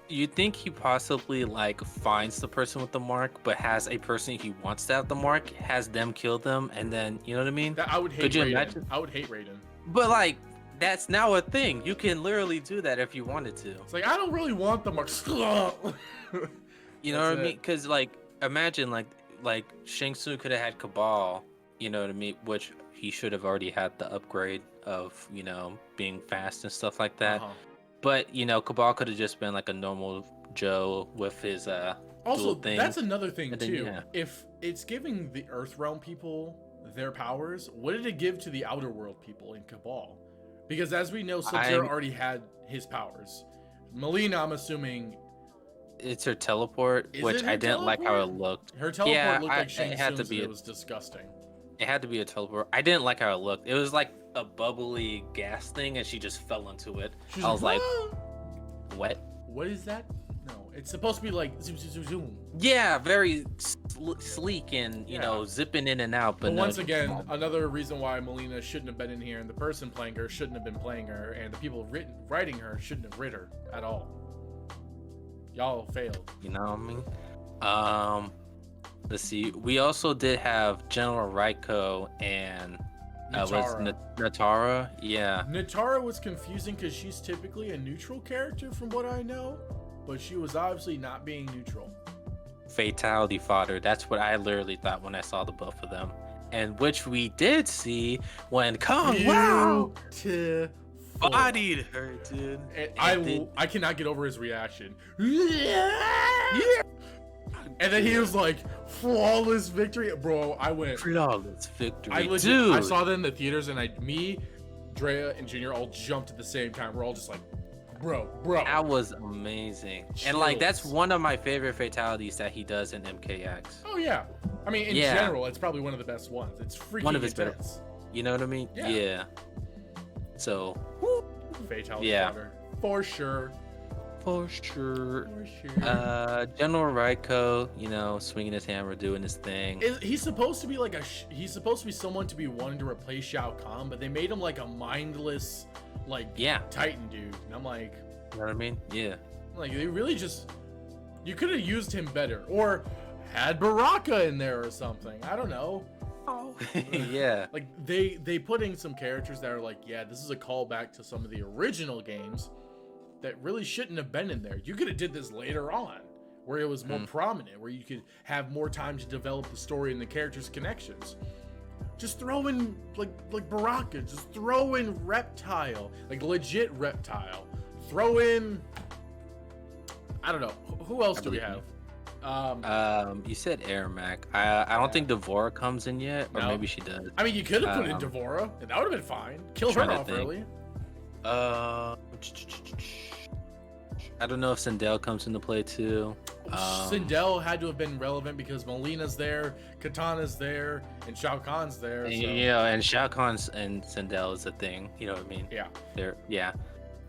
You think he possibly like finds the person with the mark, but has a person he wants to have the mark, has them kill them, and then you know what I mean? I would hate Raiden. Imagine? I would hate Raiden. But like, that's now a thing. You can literally do that if you wanted to. It's like I don't really want the mark. You know what I mean? Because like, imagine like Shang Tsung could have had Cabal. You know what I mean? Which he should have already had the upgrade of, you know, being fast and stuff like that. But, you know, Cabal could have just been like a normal Joe with his also, thing. That's another thing, then, too. If it's giving the Earthrealm people their powers, what did it give to the Outer World people in Cabal? Because as we know, Sub-Zero already had his powers. Melina, I'm assuming... It's her teleport, which I didn't like how it looked. Her teleport looked like Shang Tsung's, it was disgusting. It had to be a teleport. I didn't like how it looked. It was like a bubbly gas thing, and she just fell into it. I was like, what? What is that? No, it's supposed to be like zoom, zoom, zoom, zoom. Yeah, very sleek and, you know, zipping in and out. But no, once again, another reason why Melina shouldn't have been in here, and the person playing her shouldn't have been playing her, and the people writing her shouldn't have written her at all. Y'all failed. You know what I mean? Let's see. We also did have General Raiko and Natara. Yeah. Natara was confusing because she's typically a neutral character from what I know, but she was obviously not being neutral. Fatality fodder. That's what I literally thought when I saw the both of them, and which we did see when Kong bodied her, dude. I cannot get over his reaction. And then he was like, flawless victory. Bro, I went. Flawless victory. Dude. I saw that in the theaters, and me, Drea, and Junior all jumped at the same time. We're all just like, bro. That was amazing. Chills. And like, that's one of my favorite fatalities that he does in MKX. Oh, yeah. I mean, in general, it's probably one of the best ones. It's freaking one of his intense. Better. You know what I mean? Yeah. So, fatality fodder. For sure. General Raiko, you know, swinging his hammer, doing his thing. He's supposed to be like he's supposed to be someone to be wanting to replace Shao Kahn, but they made him like a mindless, like Titan dude. And I'm like, you know what I mean? Yeah. Like they really you could have used him better, or had Baraka in there or something. I don't know. Oh. Yeah. Like they put in some characters that are like, yeah, this is a callback to some of the original games that really shouldn't have been in there. You could have did this later on, where it was more prominent, where you could have more time to develop the story and the characters' connections. Just throw in like Baraka, just throw in Reptile, like legit Reptile. Throw in, I don't know, who else do we have? You said Ermac. I don't think Devora comes in yet, or maybe she does. I mean, you could have put in Devora, and that would have been fine. Kill her off early. I don't know if Sindel comes into play too. Sindel had to have been relevant because Melina's there, Katana's there, and Shao Kahn's there. So. Yeah, and Shao Kahn's and Sindel is a thing. You know what I mean? Yeah.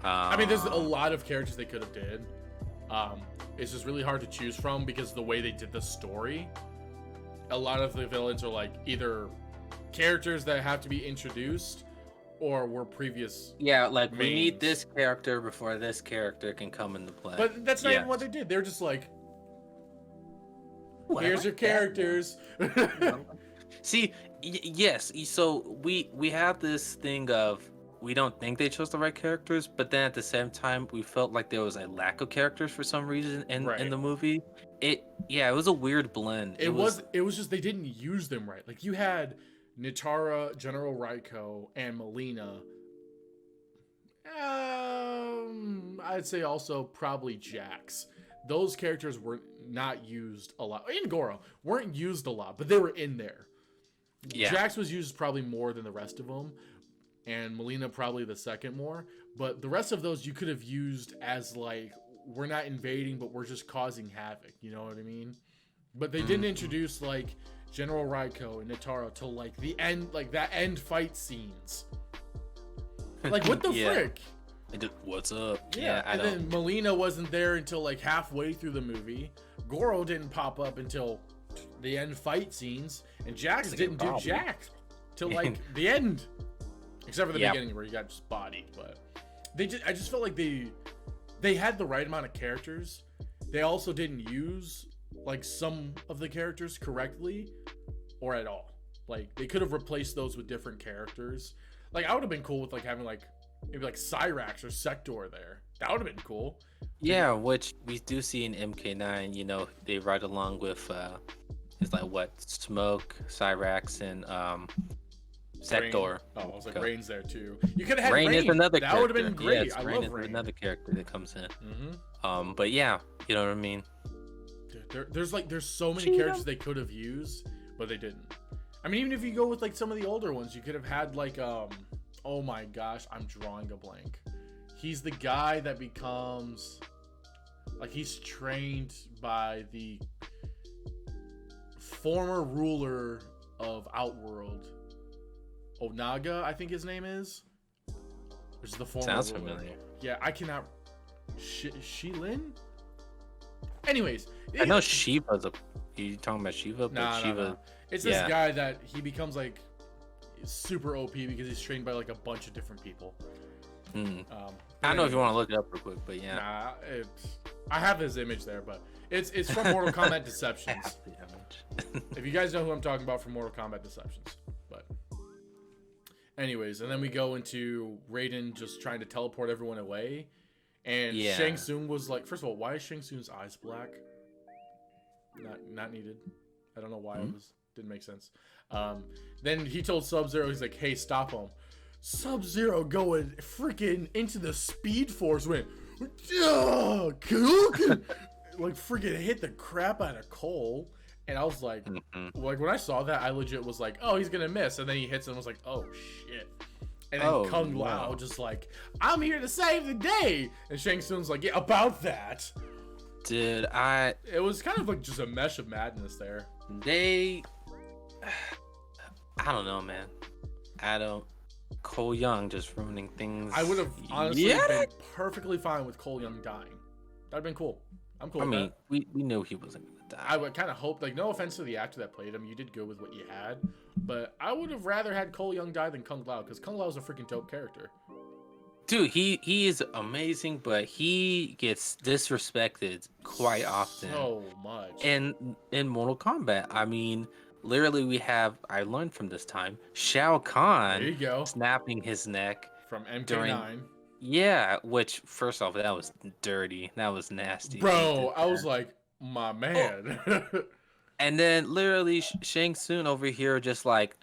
I mean, there's a lot of characters they could have did. It's just really hard to choose from because of the way they did the story. A lot of the villains are like either characters that have to be introduced or were previous. Yeah, like mains. We need this character before this character can come into play. But that's not even what they did. They're just like, here's your characters. See, yes. So we have this thing of we don't think they chose the right characters, but then at the same time we felt like there was a lack of characters for some reason in the movie. It was a weird blend. It was just they didn't use them right. Like you had Natara, General Raiko, and Melina I'd say also probably Jax. Those characters were not used a lot. And Goro weren't used a lot, but they were in there. Yeah. Jax was used probably more than the rest of them, and Melina probably the second more. But the rest of those you could have used as like, we're not invading, but we're just causing havoc. You know what I mean? But they didn't introduce like General Raiko and Nitaro till like the end, like that end fight scenes. Like what the frick? What's up? Yeah, and then Melina wasn't there until like halfway through the movie. Goro didn't pop up until the end fight scenes, and Jax didn't do jack till like the end, except for the beginning where he got just bodied. But I just felt like they had the right amount of characters. They also didn't use like some of the characters correctly or at all. Like they could have replaced those with different characters. Like I would have been cool with like having like maybe like Cyrax or Sector there. That would have been cool. Yeah, which we do see in MK9. You know, they ride along with it's like what, Smoke, Cyrax, and Sector. Rain. Oh, I was like Rain's there too. You could have had Rain. Is another that character. would have been great. Yes, I Rain love is Rain. another character that comes in. Mm-hmm. But yeah, you know what I mean. Dude, there's so many characters they could have used, but they didn't. I mean, even if you go with like some of the older ones, you could have had like oh my gosh, I'm drawing a blank. He's the guy that becomes like he's trained by the former ruler of Outworld. Onaga, I think his name is. Which is the former Sounds ruler. familiar. Yeah, I cannot. Shilin? Anyways, I know Shiva's you talking about Shiva? Nah, Shiva. nah. It's this guy that he becomes like super OP because he's trained by like a bunch of different people. I don't know if you want to look it up real quick, but yeah. Nah, I have his image there, but it's from Mortal Kombat Deceptions. If you guys know who I'm talking about from Mortal Kombat Deceptions. But anyways, and then we go into Raiden just trying to teleport everyone away. And Shang Tsung was like, first of all, why is Shang Tsung's eyes black? Not needed. I don't know why it didn't make sense. Then he told Sub-Zero, he's like, hey, stop him. Sub-Zero going freaking into the Speed Force went, like freaking hit the crap out of Cole. And I was like, like when I saw that, I legit was like, oh, he's gonna miss. And then he hits and I was like, oh shit. And then Kung Lao just like, I'm here to save the day. And Shang Tsung's like, yeah, about that. Dude, it was kind of like just a mesh of madness there. I don't know, man. Cole Young just ruining things. I would have honestly been perfectly fine with Cole Young dying. That'd been cool. I'm cool with that. we knew he wasn't gonna die. I would kind of hope, like, no offense to the actor that played him, you did good with what you had, but I would have rather had Cole Young die than Kung Lao, because Kung Lao is a freaking dope character. Dude, he is amazing, but he gets disrespected quite often. So much. And in Mortal Kombat, I mean, literally I learned from this time, Shao Kahn there you go. Snapping his neck. From MK9. Yeah, which, first off, that was dirty. That was nasty. Bro, I was like, my man. And then literally Shang Tsung over here just like,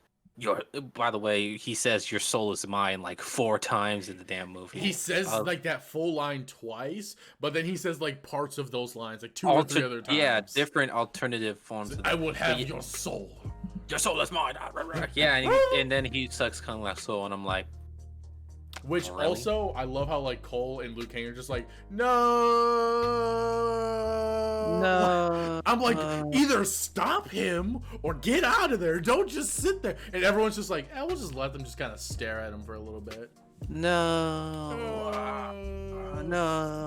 by the way, he says your soul is mine like 4 times in the damn movie. He says like that full line twice, but then he says like parts of those lines like 2 or 3 other times. Yeah, different alternative forms. I will have your soul. Your soul is mine. Yeah, and then he sucks Kung Lao's soul, and I'm like, which really? Also, I love how like Cole and Liu Kang are just like, no. I'm like, either stop him or get out of there. Don't just sit there. And everyone's just like, we'll just let them just kind of stare at him for a little bit. No.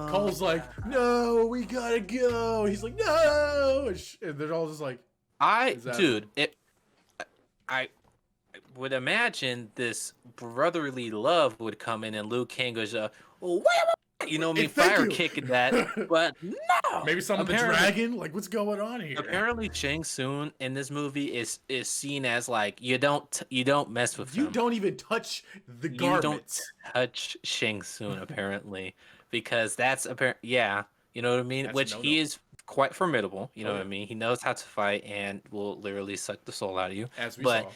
Cole's like, no, we gotta go. He's like, no. And they're all just like, I would imagine this brotherly love would come in, and Liu Kang goes, you know me, fire kicking that, but no. Maybe some of the dragon. Like, what's going on here? Apparently, Shang Tsung in this movie is seen as like you don't mess with him. You don't even touch the garments. You don't touch Shang Tsung apparently, because that's apparent. Yeah, you know what I mean. Which he is quite formidable. You know what I mean. He knows how to fight and will literally suck the soul out of you. As we saw.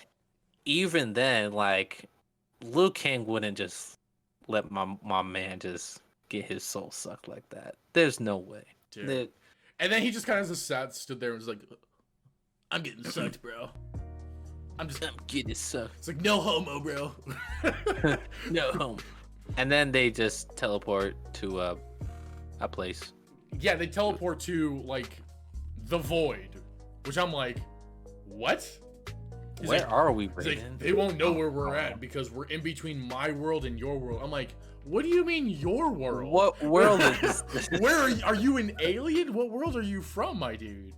Even then, like, Liu Kang wouldn't just let my man just get his soul sucked like that. There's no way. Dude. And then he just kind of just stood there and was like, I'm getting sucked, bro. I'm getting sucked. It's like, no homo, bro. No homo. And then they just teleport to a place. Yeah, they teleport to, like, the void. Which I'm like, what? Where are we, Brayden? Like, they won't know where we're at because we're in between my world and your world. I'm like, what do you mean your world? What world is this? Where are you an alien? What world are you from, my dude?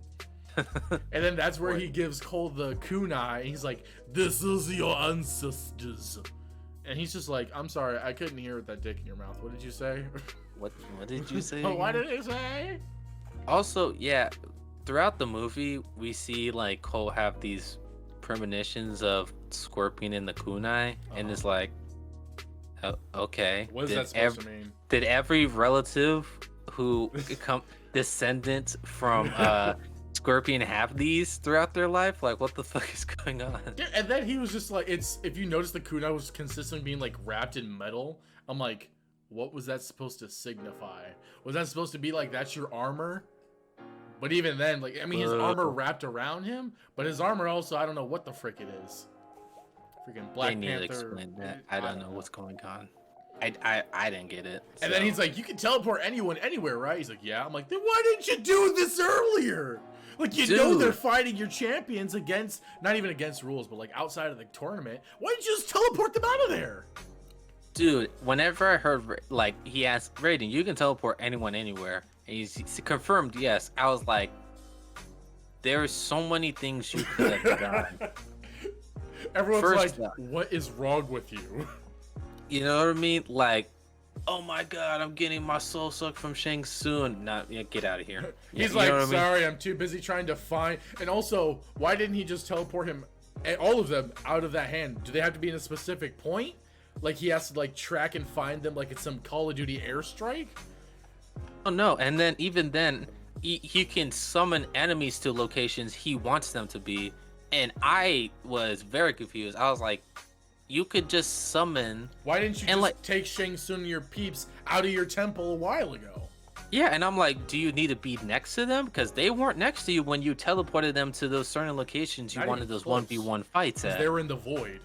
And then that's where he gives Cole the kunai. And he's like, this is your ancestors. And he's just like, I'm sorry, I couldn't hear with that dick in your mouth. What did you say? What did you say? What did he say? Also, yeah, throughout the movie, we see like Cole have these premonitions of Scorpion and the kunai, and it's like, oh, okay. What is that supposed to mean? Did every relative who come descendant from Scorpion have these throughout their life? Like, what the fuck is going on? Yeah, and then he was just like, if you notice the kunai was consistently being like wrapped in metal. I'm like, what was that supposed to signify? Was that supposed to be like, that's your armor? But even then, like, I mean, his armor wrapped around him, but his armor also, I don't know what the frick it is. Freaking Black Panther. They need to explain that. I don't know what's going on. I didn't get it. And then he's like, you can teleport anyone anywhere, right? He's like, yeah. I'm like, then why didn't you do this earlier? Like, you know they're fighting your champions against, not even against rules, but like outside of the tournament. Why didn't you just teleport them out of there? Dude, whenever I heard, like, he asked, Raiden, you can teleport anyone anywhere. And he's confirmed, yes. I was like, there are so many things you could have done. Everyone's like, what is wrong with you? You know what I mean? Like, oh my god, I'm getting my soul sucked from Shang Tsung. Nah, yeah, get out of here. He's like, sorry, I'm too busy trying to find. And also, why didn't he just teleport him, all of them, out of that hand? Do they have to be in a specific point? Like, he has to, like, track and find them like it's some Call of Duty airstrike? Oh, no. And then, even then, he can summon enemies to locations he wants them to be. And I was very confused. I was like, you could just summon... Why didn't you just take Shang Tsung and your peeps out of your temple a while ago? Yeah, and I'm like, do you need to be next to them? Because they weren't next to you when you teleported them to those certain locations you wanted those 1v1 fights at. They were in the void.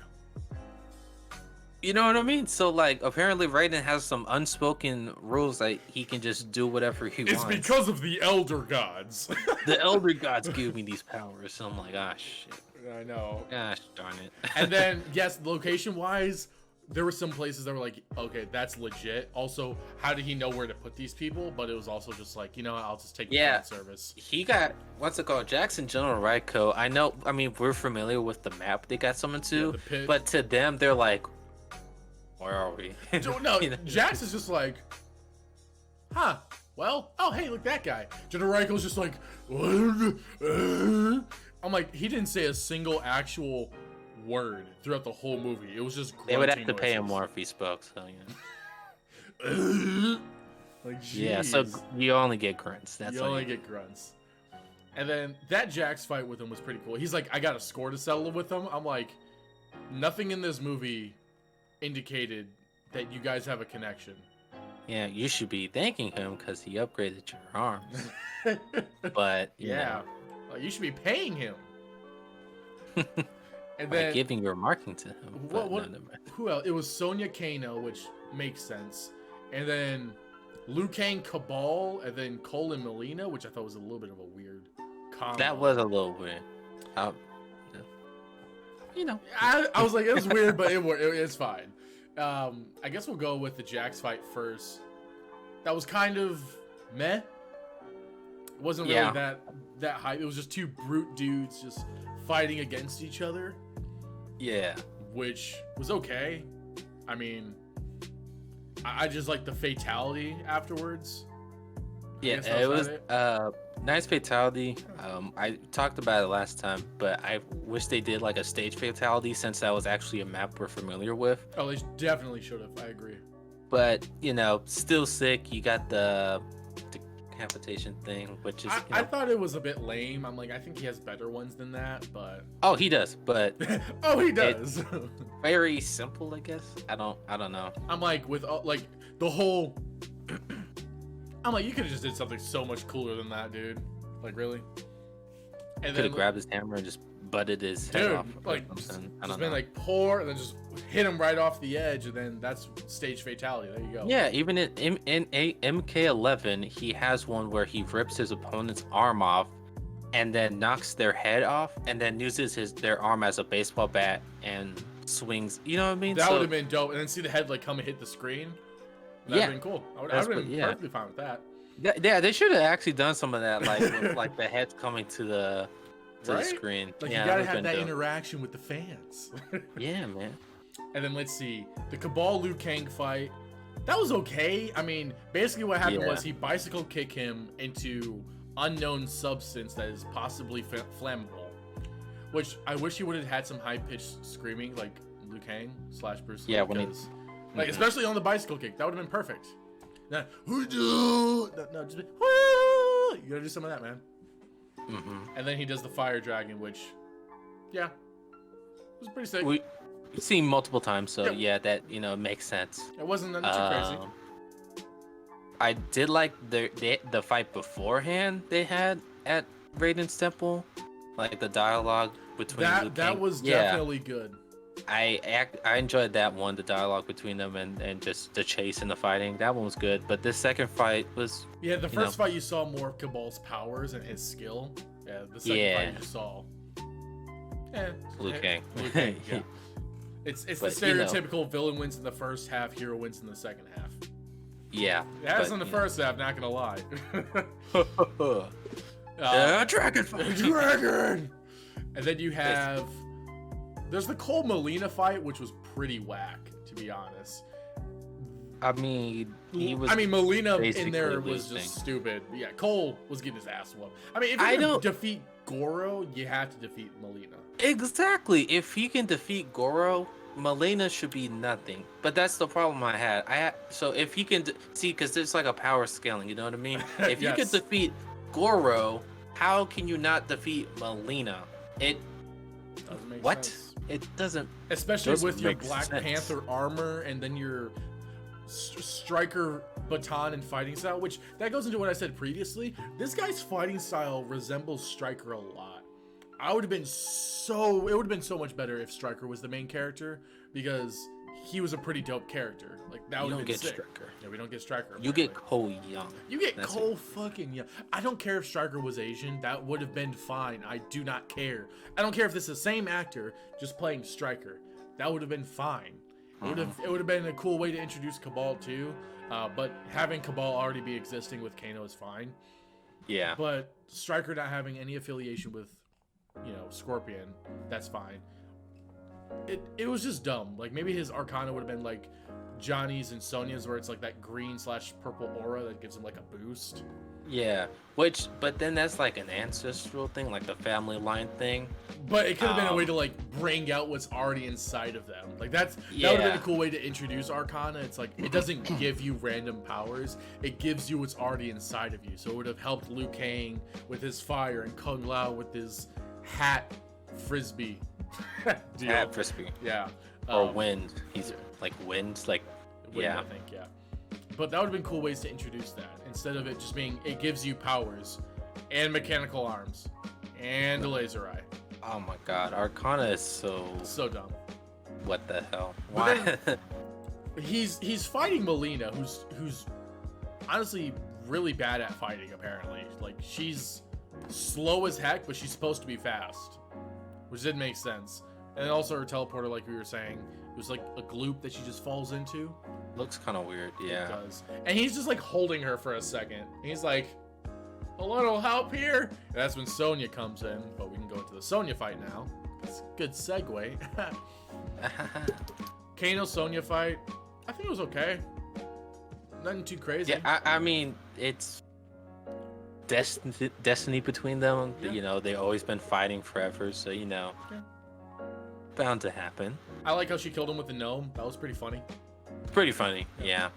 You know what I mean? So, like, apparently Raiden has some unspoken rules that he can just do whatever he wants. It's because of the Elder Gods. The Elder Gods give me these powers. So I'm like, ah, shit. I know. Gosh darn it. And then, yes, location-wise, there were some places that were like, okay, that's legit. Also, how did he know where to put these people? But it was also just like, you know, I'll just take the fan service. He got, what's it called? Jackson General Raiko. I mean, we're familiar with the map they got summoned to. Yeah, but to them, they're like, where are we? No, you know? Jax is just like, huh, well, oh, hey, look, that guy. General Raiko's just like, I'm like, he didn't say a single actual word throughout the whole movie. It was just they would have to pay him more if he spoke, so, yeah. Like, geez. Yeah, so you only get grunts. That's you only get grunts. And then that Jax fight with him was pretty cool. He's like, I got a score to settle with him. I'm like, nothing in this movie indicated that you guys have a connection. Yeah, you should be thanking him because he upgraded your arms. But yeah, you should be paying him. And by giving your marking to him. Who else? It was Sonya Kano, which makes sense. And then Liu Kang Cabal, and then Cole and Melina, which I thought was a little bit of a weird combo. That was a little weird. You know, I was like, it was weird, but it's fine. I guess we'll go with the Jax fight first. That was kind of meh. It wasn't really that hype. It was just two brute dudes just fighting against each other. Yeah, which was okay. I mean, I just like the fatality afterwards. Yeah, it was nice fatality. I talked about it last time, but I wish they did like a stage fatality since that was actually a map we're familiar with. Oh, they definitely should have. I agree. But, you know, still sick. You got the decapitation thing, which is I thought it was a bit lame. I'm like, I think he has better ones than that, but oh, he does, but oh, he does. very simple, I guess. I don't know. I'm like with like the whole. I'm like, you could have just did something so much cooler than that, dude. Like really. And Could have grabbed his hammer and just butted his head off. Like or something. I just don't been know. like pour and then just hit him right off the edge, and then that's stage fatality. There you go. Yeah, even in MK11, he has one where he rips his opponent's arm off, and then knocks their head off, and then uses their arm as a baseball bat and swings. You know what I mean? That would have been dope. And then see the head like come and hit the screen. That'd have been cool. I would have been perfectly fine with that. Yeah, they should have actually done some of that, like with like the head coming to the screen. Like yeah, you gotta have that interaction with the fans. Yeah, man. And then let's see the Cabal Liu Kang fight. That was okay. I mean, basically what happened was he bicycle kicked him into unknown substance that is possibly flammable. Which I wish he would have had some high pitched screaming like Liu Kang / Bruce Lee. Yeah, when like especially on the bicycle kick, that would have been perfect. No, just you gotta do some of that, man. And then he does the fire dragon, which, yeah, was pretty sick. We've seen multiple times, so yeah, that makes sense. It wasn't too crazy. I did like the fight beforehand they had at Raiden's temple, like the dialogue between Liu Kang. That was definitely good. I enjoyed that one, the dialogue between them and just the chase and the fighting. That one was good, but this second fight was the first fight you saw more of Cabal's powers and his skill. Yeah, the second fight you just saw Liu Kang. Yeah. It's the stereotypical villain wins in the first half, hero wins in the second half. Yeah, that's in the first half. Not gonna lie. Dragon fight. Dragon. And then you have. There's the Cole Molina fight, which was pretty whack, to be honest. I mean, Molina in there was just stupid. But yeah, Cole was getting his ass whooped. I mean, if you don't defeat Goro, you have to defeat Molina. Exactly. If he can defeat Goro, Molina should be nothing. But that's the problem I had. So if he can see, because there's like a power scaling, you know what I mean? If you can defeat Goro, how can you not defeat Molina? It doesn't make sense. It doesn't, especially with your Black Panther armor and then your striker baton and fighting style, which that goes into what I said previously. This guy's fighting style resembles Stryker a lot. It would have been so much better if Stryker was the main character, because he was a pretty dope character. Like that would have been sick. Stryker. Yeah, we don't get Stryker. You get Cole Young. You get Cole fucking Young. I don't care if Stryker was Asian. That would have been fine. I do not care. I don't care if this is the same actor just playing Stryker. That would have been fine. It would have been a cool way to introduce Cabal too. But having Cabal already be existing with Kano is fine. Yeah. But Stryker not having any affiliation with, Scorpion, that's fine. It was just dumb. Like maybe his Arcana would have been like Johnny's and Sonya's, where it's like that green / purple aura that gives him like a boost. Yeah, but then that's like an ancestral thing, like the family line thing. But it could have been a way to like bring out what's already inside of them. Like that would have been a cool way to introduce Arcana. It's like it doesn't give you random powers; it gives you what's already inside of you. So it would have helped Liu Kang with his fire and Kung Lao with his hat frisbee. Hat frisbee. Yeah. Or wind. He's like wind, like wind, I think, yeah. But that would have been cool ways to introduce that, instead of it just being it gives you powers and mechanical arms and a laser eye. Oh my god, Arcana is so dumb. What the hell? Why? He's fighting Molina, who's honestly really bad at fighting. Apparently, like she's slow as heck, but she's supposed to be fast, which didn't make sense. And also her teleporter, like we were saying, it was like a gloop that she just falls into. Looks kind of weird, yeah. It does. And he's just like holding her for a second. He's like, a little help here. And that's when Sonya comes in, but we can go into the Sonya fight now. That's a good segue. Kano Sonya fight, I think it was okay. Nothing too crazy. Yeah, I mean, it's destiny between them. Yeah. They've always been fighting forever, so bound to happen. I like how she killed him with the gnome. That was pretty funny. Pretty funny, yeah.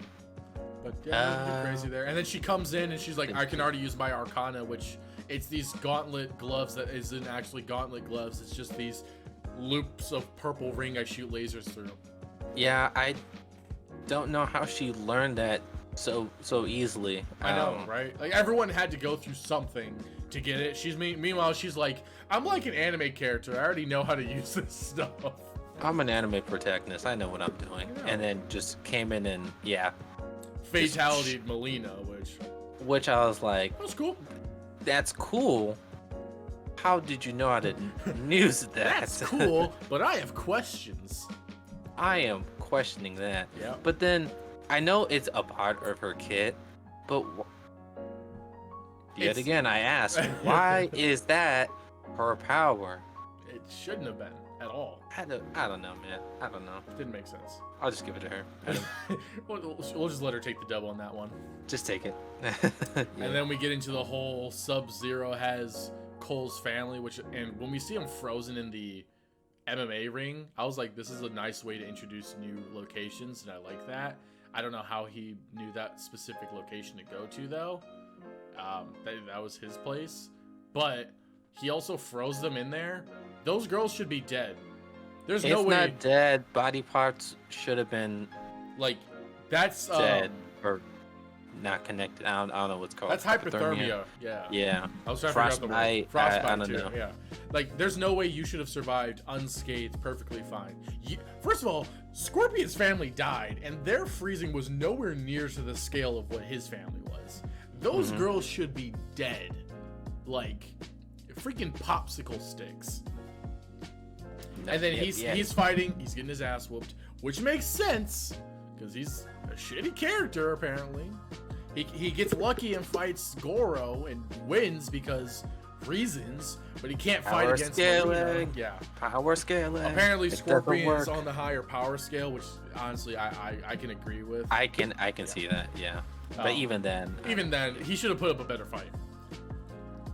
But yeah, they're crazy there. And then she comes in and she's like, I can already use my Arcana, which it's these gauntlet gloves that isn't actually gauntlet gloves. It's just these loops of purple ring I shoot lasers through. Yeah, I don't know how she learned that so easily. I know, right? Like everyone had to go through something to get it. Meanwhile, she's like, I'm like an anime character. I already know how to use this stuff. I'm an anime protagonist. I know what I'm doing. And then just came in and Fatality Melina, which I was like, that's cool. That's cool. How did you know how to use that? That's cool, but I have questions. I am questioning that. Yeah. But then I know it's a part of her kit, but yet again I ask, why is that her power? It shouldn't have been at all. I don't know, man. I don't know. Didn't make sense. I'll just give it to her. We'll just let her take the dub on that one. Just take it. And then we get into the whole Sub-Zero has Cole's family, and when we see him frozen in the MMA ring, I was like, this is a nice way to introduce new locations, and I like that. I don't know how he knew that specific location to go to, though. That was his place. But he also froze them in there. Those girls should be dead. There's no way. If not dead, body parts should have been like that's dead or not connected. I don't know what's called. That's hypothermia. Yeah. I was trying to figure out the word. Frostbite I don't too. know. Yeah. Like there's no way you should have survived unscathed, perfectly fine. First of all, Scorpion's family died, and their freezing was nowhere near to the scale of what his family was. Those girls should be dead, like freaking popsicle sticks. And then he's fighting, he's getting his ass whooped, which makes sense because he's a shitty character apparently. He gets lucky and fights Goro and wins because reasons, but he can't fight against Melina. Yeah, power scaling. Apparently Scorpion's on the higher power scale, which honestly I can agree with. I can see that, yeah. But even then he should have put up a better fight.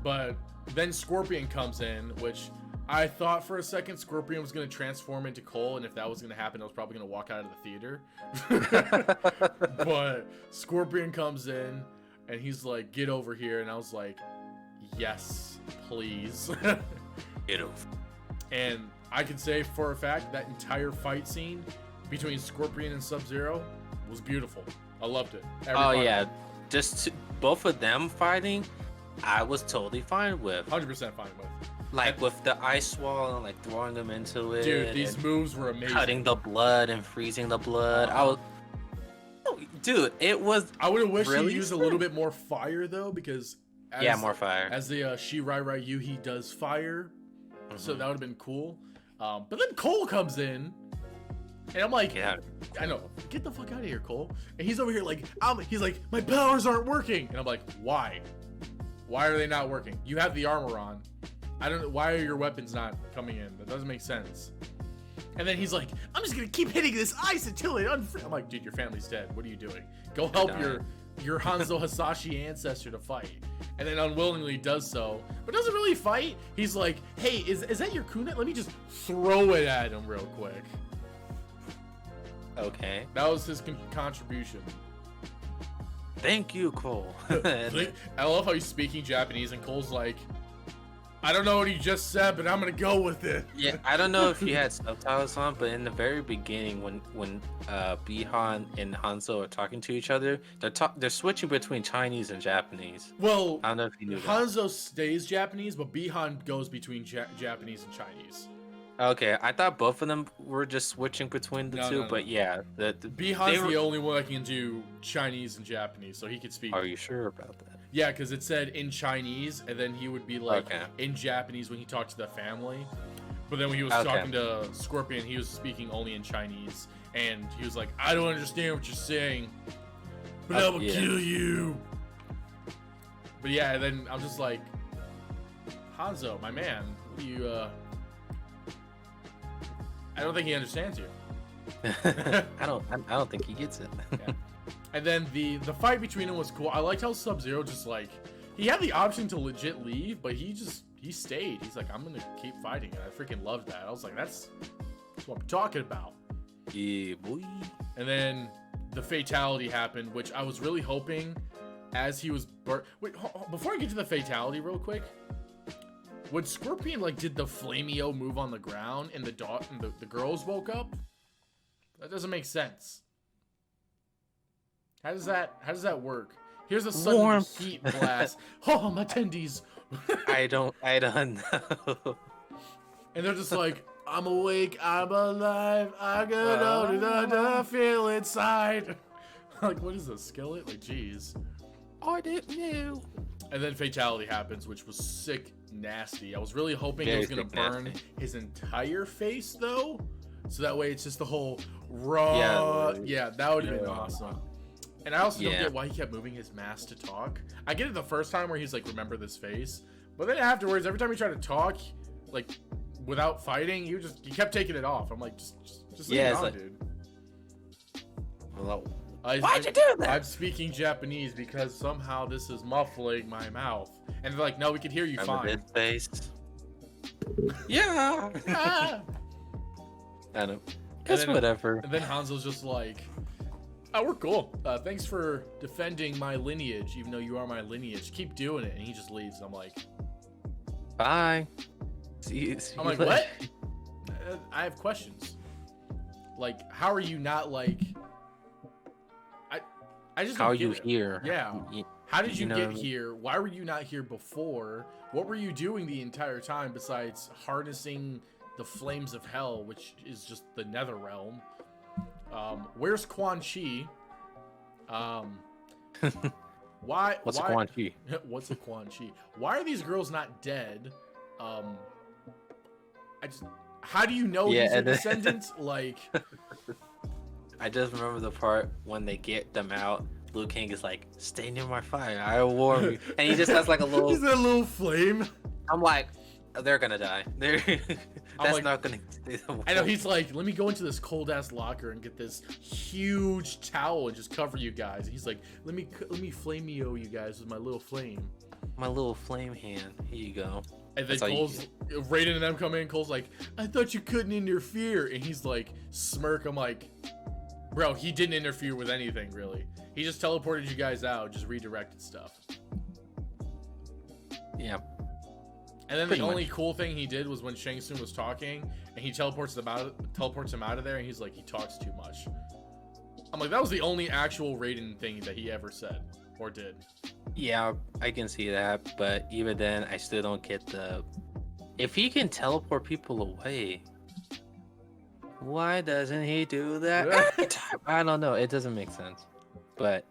But then Scorpion comes in, which I thought for a second Scorpion was going to transform into Cole, and if that was going to happen, I was probably going to walk out of the theater. But Scorpion comes in, and he's like, get over here, and I was like, yes, please. Get over. And I can say for a fact that entire fight scene between Scorpion and Sub-Zero was beautiful. I loved it. Yeah, both of them fighting, I was totally fine with. 100% fine with. Like with the ice wall and like throwing them into it. Dude, these moves were amazing. Cutting the blood and freezing the blood. Dude, it was. I would have wished he used a little bit more fire though, because more fire. As the Shirai Yuhi does fire, so that would have been cool. But then Cole comes in, and I'm like, I know, get the fuck out of here, Cole. And he's over here like, he's like, my powers aren't working, and I'm like, why? Why are they not working? You have the armor on. I don't know, why are your weapons not coming in? That doesn't make sense. And then he's like, I'm just gonna keep hitting this ice until it I'm like, dude, your family's dead. What are you doing? Go help your Hanzo Hasashi ancestor to fight. And then unwillingly does so, but doesn't really fight. He's like, hey, is that your kunai? Let me just throw it at him real quick. Okay. That was his contribution. Thank you, Cole. I love how he's speaking Japanese, and Cole's like, I don't know what he just said, but I'm gonna go with it. Yeah, I don't know if you had subtitles on, but in the very beginning, when Bihan and Hanzo are talking to each other, they're switching between Chinese and Japanese. Well, I don't know if you knew that. Hanzo stays Japanese, but Bihan goes between Japanese and Chinese. Okay, I thought both of them were just switching between the two, but yeah, Bihan's the only one that can do Chinese and Japanese, so he could speak. Are you sure about that? Yeah, because it said in Chinese, and then he would be like in Japanese when he talked to the family. But then when he was talking to Scorpion, he was speaking only in Chinese, and he was like, I don't understand what you're saying, but I will kill you. But yeah, and then I'm just like, Hanzo, my man, what do you, I don't think he understands you. I don't think he gets it. Yeah. And then the fight between them was cool. I liked how Sub-Zero just like, he had the option to legit leave, but he stayed. He's like, I'm gonna keep fighting, and I freaking loved that. I was like, that's what I'm talking about. Yeah, boy. And then the fatality happened, which I was really hoping as he was wait, before I get to the fatality real quick, when Scorpion like did the flameo move on the ground and the girls woke up, that doesn't make sense. How does that work? Here's a sudden Warmth. heat blast. Oh, my tendies. I don't know. And they're just like, I'm awake, I'm alive, I gotta feel inside. Like, what is a skillet? Like, jeez. I didn't know. And then fatality happens, which was sick nasty. I was really hoping it was gonna burn his entire face though, so that way it's just the whole raw. Yeah, that would have been awesome. And I also don't get why he kept moving his mask to talk. I get it the first time where he's like, remember this face, but then afterwards, every time he tried to talk, like without fighting, he kept taking it off. I'm like, just leave it on, dude. Hello. Why'd you do that? I'm speaking Japanese because somehow this is muffling my mouth. And they're like, no, we can hear you fine. This face. Yeah. I don't. It's whatever. And then Hanzo's just like, oh, we're cool. Thanks for defending my lineage, even though you are my lineage. Keep doing it. And he just leaves. And I'm like, bye. See you I'm like, what? I have questions. Like, how are you not like... I just don't how are get you it. here? Yeah. How did you know get here? Why were you not here before? What were you doing the entire time besides harnessing the flames of hell, which is just the nether realm? Where's Quan Chi? Why? What's a Quan Chi? What's a Quan Chi? Why are these girls not dead? How do you know these are descendants? Like, I just remember the part when they get them out. Liu Kang is like, "Stay near my fire, I will warn you," and he just has like a little. He's that little flame. I'm like, they're gonna die. That's like, not gonna. I know. He's like, let me go into this cold ass locker and get this huge towel and just cover you guys. And he's like, let me flameo you guys with my little flame. My little flame hand. Here you go. And then Cole's Raiden and them come in. Cole's like, I thought you couldn't interfere. And he's like, smirk. I'm like, bro, he didn't interfere with anything really. He just teleported you guys out, just redirected stuff. Yeah. And then the only cool thing he did was when Shang Tsung was talking, and he teleports him out of there, and he's like, he talks too much. I'm like, that was the only actual Raiden thing that he ever said or did. Yeah, I can see that, but even then, I still don't get the. If he can teleport people away, why doesn't he do that every time? I don't know. It doesn't make sense. But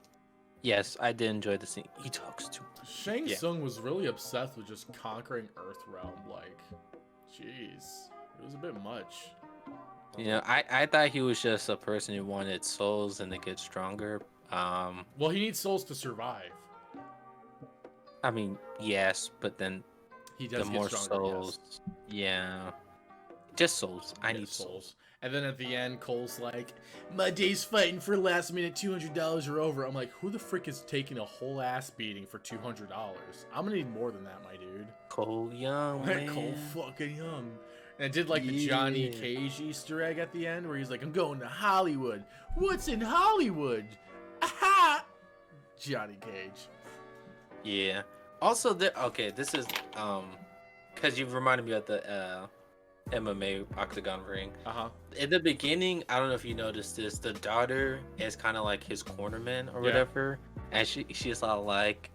yes, I did enjoy the scene. He talks too much. Shang Tsung was really obsessed with just conquering Earthrealm. Like, jeez, it was a bit much. You know, I thought he was just a person who wanted souls and to get stronger. Well, he needs souls to survive. I mean, yes, but then he does the get more stronger, souls, yeah, just souls. I need souls. And then at the end, Cole's like, my days fighting for last minute $200 are over. I'm like, who the frick is taking a whole ass beating for $200? I'm gonna need more than that, my dude. Cole Young, man. Cole fucking Young. And it did like the Johnny Cage Easter egg at the end where he's like, I'm going to Hollywood. What's in Hollywood? Aha! Johnny Cage. Yeah. Also, this is because you've reminded me of the MMA octagon ring. In the beginning, I don't know if you noticed this, the daughter is kind of like his cornerman or whatever, and she's all like,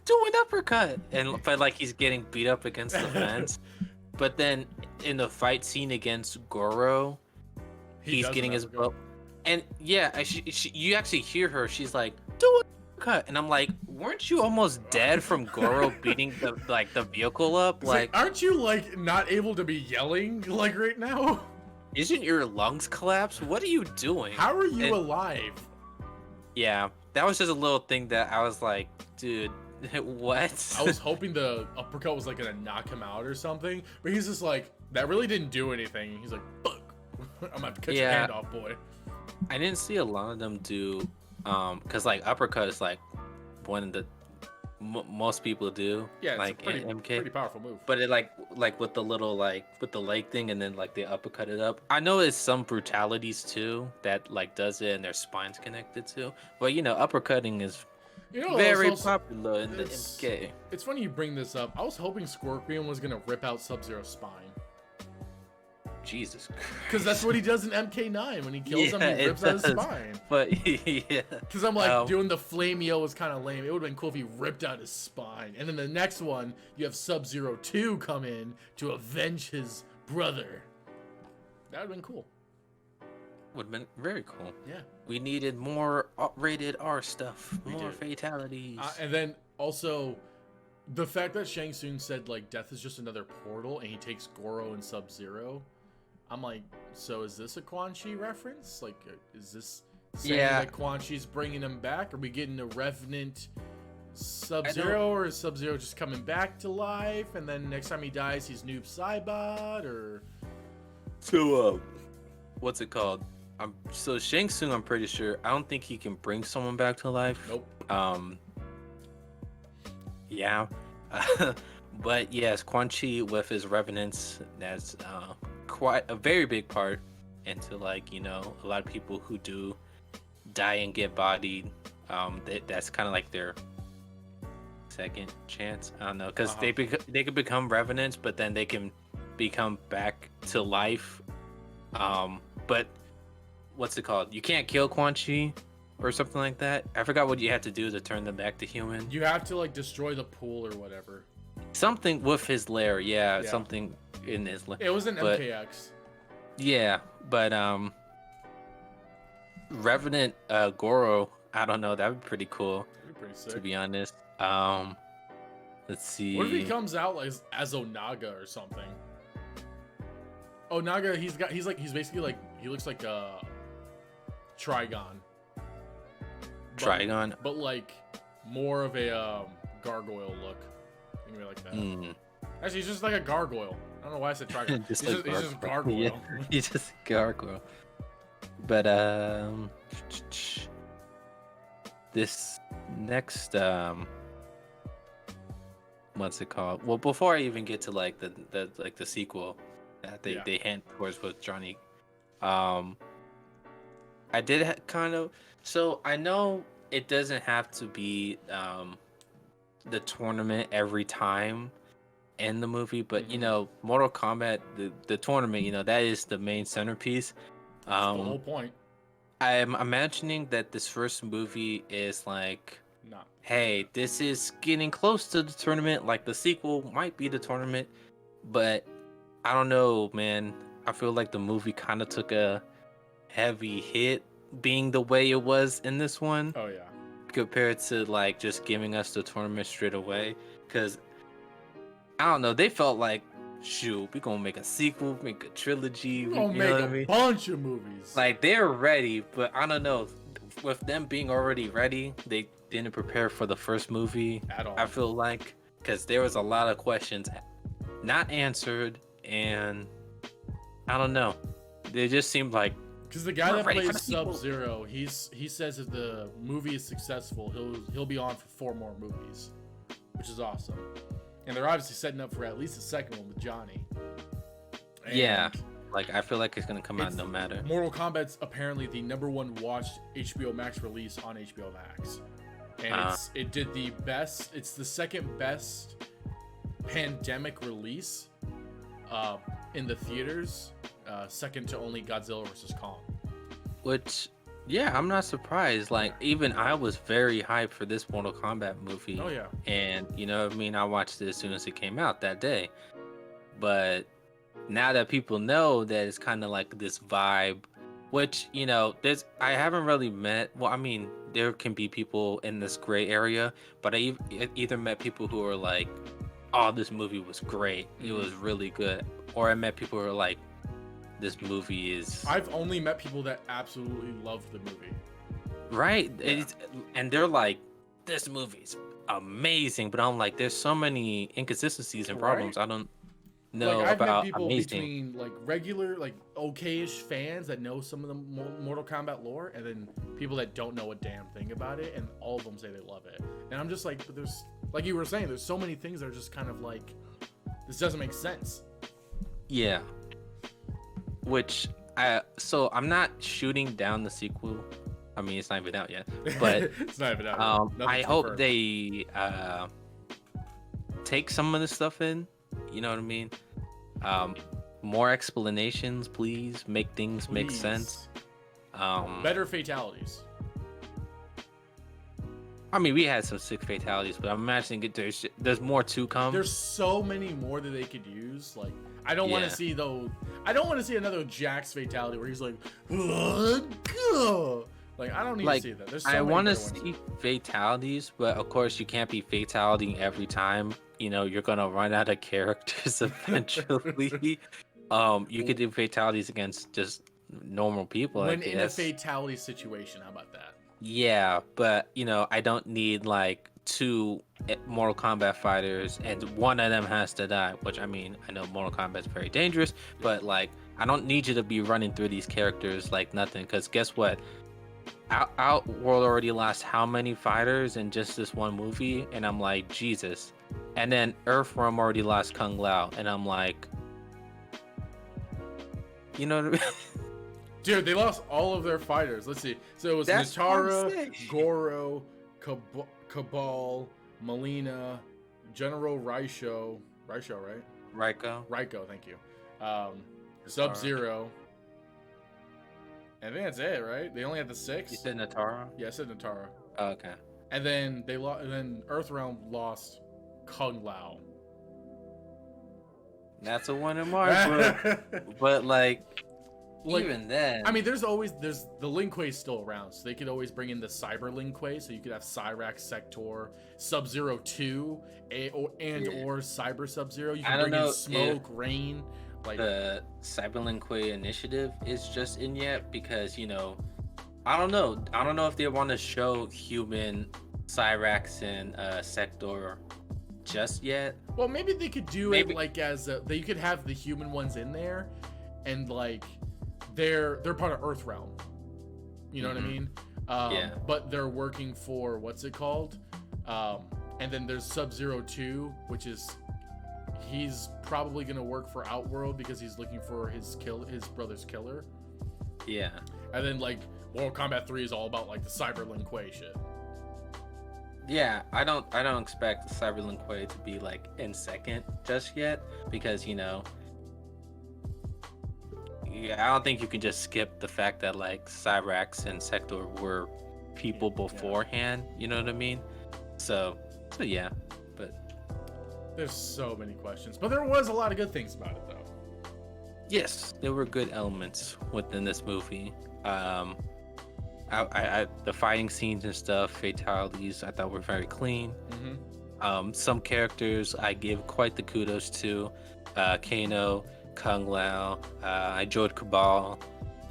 do an uppercut, but like he's getting beat up against the fence. But then in the fight scene against Goro, he's getting his butt, and you actually hear her. She's like, do an uppercut, and I'm like, weren't you almost dead from Goro beating the vehicle up? Like, aren't you like not able to be yelling like right now? Isn't your lungs collapsed? What are you doing? How are you alive? Yeah, that was just a little thing that I was like, dude, what? I was hoping the uppercut was like gonna knock him out or something, but he's just like, that really didn't do anything. He's like, fuck, I'm gonna have to cut your hand off, boy. I didn't see a lot of them do, because like uppercut is like one of the most people do. Yeah, it's Like a pretty in MK. powerful move. But it like with the little like with the leg thing and then like they uppercut it up. I know it's some brutalities too that like does it and their spine's connected to. But uppercutting is You know, very also, popular in the it's MK. it's funny you bring this up. I was hoping Scorpion was gonna rip out Sub-Zero's spine. Jesus Christ. Because that's what he does in MK9 when he kills him. He rips out his spine. But yeah. Because I'm like, doing the Flameo was kind of lame. It would have been cool if he ripped out his spine. And then the next one, you have Sub-Zero 2 come in to avenge his brother. That would have been cool. Would have been very cool. Yeah. We needed more rated R stuff. More did. fatalities. And then also, the fact that Shang Tsung said, like, death is just another portal and he takes Goro and Sub-Zero. I'm like, so is this a Quan Chi reference? Like, is this saying that Quan Chi's bringing him back? Are we getting a Revenant Sub-Zero, or is Sub-Zero just coming back to life? And then next time he dies, he's Noob Saibot, or... So, what's it called? So Shang Tsung, I'm pretty sure. I don't think he can bring someone back to life. Nope. Yeah. But yes, Quan Chi with his revenants, that's quite a very big part into like, a lot of people who do die and get bodied. That's kind of like their second chance. I don't know, because they could become revenants, but then they can become back to life. But what's it called? You can't kill Quan Chi or something like that. I forgot what you had to do to turn them back to human. You have to like destroy the pool or whatever. Something with his lair, yeah. Something in his lair. It was an MKX. Yeah, but Revenant Goro, I don't know, that'd be pretty cool. That'd be pretty sick. To be honest. Let's see. What if he comes out like as Onaga or something? Onaga, he's basically like, he looks like a Trigon. Trigon? But like more of a gargoyle look. Think of it like that. Actually, he's just like a gargoyle. I don't know why I said Trigon. he's just gargoyle. Yeah, he's just gargoyle. But this next what's it called? Well, before I even get to like the sequel that they hint towards with Johnny, I did kind of. So I know it doesn't have to be the tournament every time in the movie, but Mortal Kombat, the tournament, that is the main centerpiece. That's the whole point. I'm imagining that this first movie is like, hey, this is getting close to the tournament. Like the sequel might be the tournament, but I don't know, man. I feel like the movie kind of took a heavy hit being the way it was in this one. Oh yeah. Compared to like just giving us the tournament straight away, because I don't know, they felt like, shoot, we're gonna make a sequel, make a trilogy, we're gonna make a bunch of movies. Like they're ready, but I don't know, with them being already ready, they didn't prepare for the first movie at all. I feel like, because there was a lot of questions not answered, and I don't know, they just seemed like. Because the guy that plays Sub-Zero, he says if the movie is successful, he'll be on for 4 more movies, which is awesome. And they're obviously setting up for at least a second one with Johnny. And yeah, like I feel like it's gonna come out no matter. Mortal Kombat's apparently the #1 watched HBO Max release on HBO Max, and it did the best. It's the second best pandemic release in the theaters. Second to only Godzilla vs. Kong. Which, yeah, I'm not surprised. Like, even I was very hyped for this Mortal Kombat movie. Oh, yeah. And, I watched it as soon as it came out that day. But now that people know that it's kind of like this vibe, which, I haven't really met, well, I mean, there can be people in this gray area, but I either met people who are like, oh, this movie was great. It was really good. Or I met people who are like, this movie is... I've only met people that absolutely love the movie. Right? Yeah. And they're like, this movie's amazing, but I'm like, there's so many inconsistencies and problems. Right? know I've met about people Amazing. between like regular, like okayish fans that know some of the Mortal Kombat lore, and then people that don't know a damn thing about it, and all of them say they love it. And I'm just like, but there's, like you were saying, there's so many things that are just kind of like, this doesn't make sense. Yeah. So I'm not shooting down the sequel. I mean, it's not even out yet, but It's not even out. I hope they take some of the stuff in. You know what I mean? More explanations, please. Make things make sense. Better fatalities. I mean, we had some sick fatalities, but I'm imagining there's more to come. There's so many more that they could use. Like, I don't want to see those. I don't want to see another Jax fatality where he's like, "Gah." Like, I don't need to see that. There's so I want to see fatalities, but of course you can't be fatalitying every time. You know, you're gonna run out of characters eventually. You could do fatalities against just normal people. When in a fatality situation, how about that? Yeah, but you know, I don't need like 2 Mortal Kombat fighters and one of them has to die. Which, I mean, I know Mortal Kombat's very dangerous, but like, I don't need you to be running through these characters like nothing. Because guess what? Outworld already lost how many fighters in just this one movie, and I'm like, Jesus. And then Earthrealm already lost Kung Lao, and I'm like, you know what I mean? Dude, they lost all of their fighters. Let's see. So it was Nitara, Goro, Cabal, Melina, General Raisho, right? Raiko, thank you. Sub-Zero. I think that's it, right? They only had the 6. You said Nitara? Yeah, I said Nitara. Oh, okay. And then then Earthrealm lost Kung Lao. That's a one in March, but like, even then, I mean, there's the Lin Kuei still around, so they could always bring in the Cyber Lin Kuei, so you could have Cyrax, Sector, Sub-Zero 2, or Cyber Sub-Zero. You can bring in Smoke, Rain. Like, the Cyber Lin Kuei initiative is just in yet, because, you know, I don't know if they want to show human Cyrax and Sector just yet. Well, maybe they could do it like as they could have the human ones in there, and like they're part of Earthrealm. You know what I mean? Yeah. But they're working for what's it called? And then there's Sub-Zero 2, which is he's probably gonna work for Outworld because he's looking for his brother's killer. Yeah. And then like Mortal Kombat 3 is all about like the Cyber Lin Kuei shit. Yeah, I don't expect Cyber Lin Kuei to be like in second just yet, because, you know, I don't think you can just skip the fact that like Cyrax and Sector were people beforehand. You know what I mean? So yeah, but there's so many questions, but there was a lot of good things about it though. Yes, there were good elements within this movie. The fighting scenes and stuff, fatalities, I thought were very clean. Some characters I give quite the kudos to. Kano, Kung Lao, I enjoyed Cabal.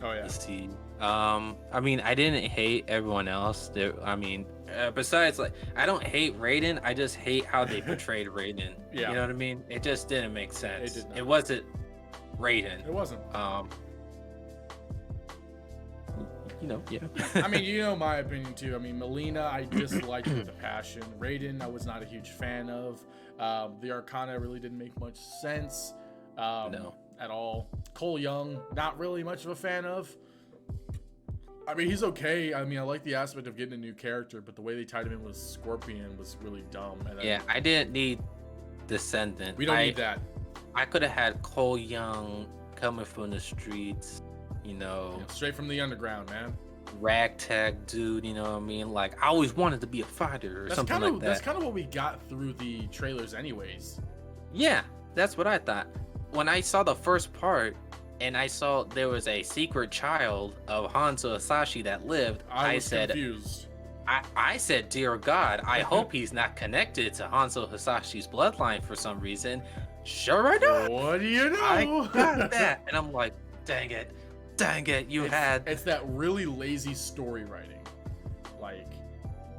Oh yeah. You see, I mean, I didn't hate everyone else. Besides, like, I don't hate Raiden. I just hate how they portrayed Raiden. Yeah. You know what I mean? It just didn't make sense. It did not. It wasn't Raiden. It wasn't. You know, yeah. I mean, you know my opinion too. I mean, Melina, I disliked with a passion. Raiden, I was not a huge fan of. The Arcana really didn't make much sense. No. At all. Cole Young, not really much of a fan of. I mean, he's okay. I mean, I like the aspect of getting a new character, but the way they tied him in with Scorpion was really dumb. And yeah, I didn't need Descendant. We don't need that. I could have had Cole Young coming from the streets, you know. Yeah, straight from the underground, man. Ragtag dude, you know what I mean? Like, I always wanted to be a fighter or something like that. That's kind of what we got through the trailers anyways. Yeah, that's what I thought. When I saw the first part and I saw there was a secret child of Hanzo Hasashi that lived, I said, confused. I said, dear God, I hope he's not connected to Hanzo Hasashi's bloodline for some reason. Sure enough. What do you know? I got that. And I'm like, dang it, It's that really lazy story writing. Like,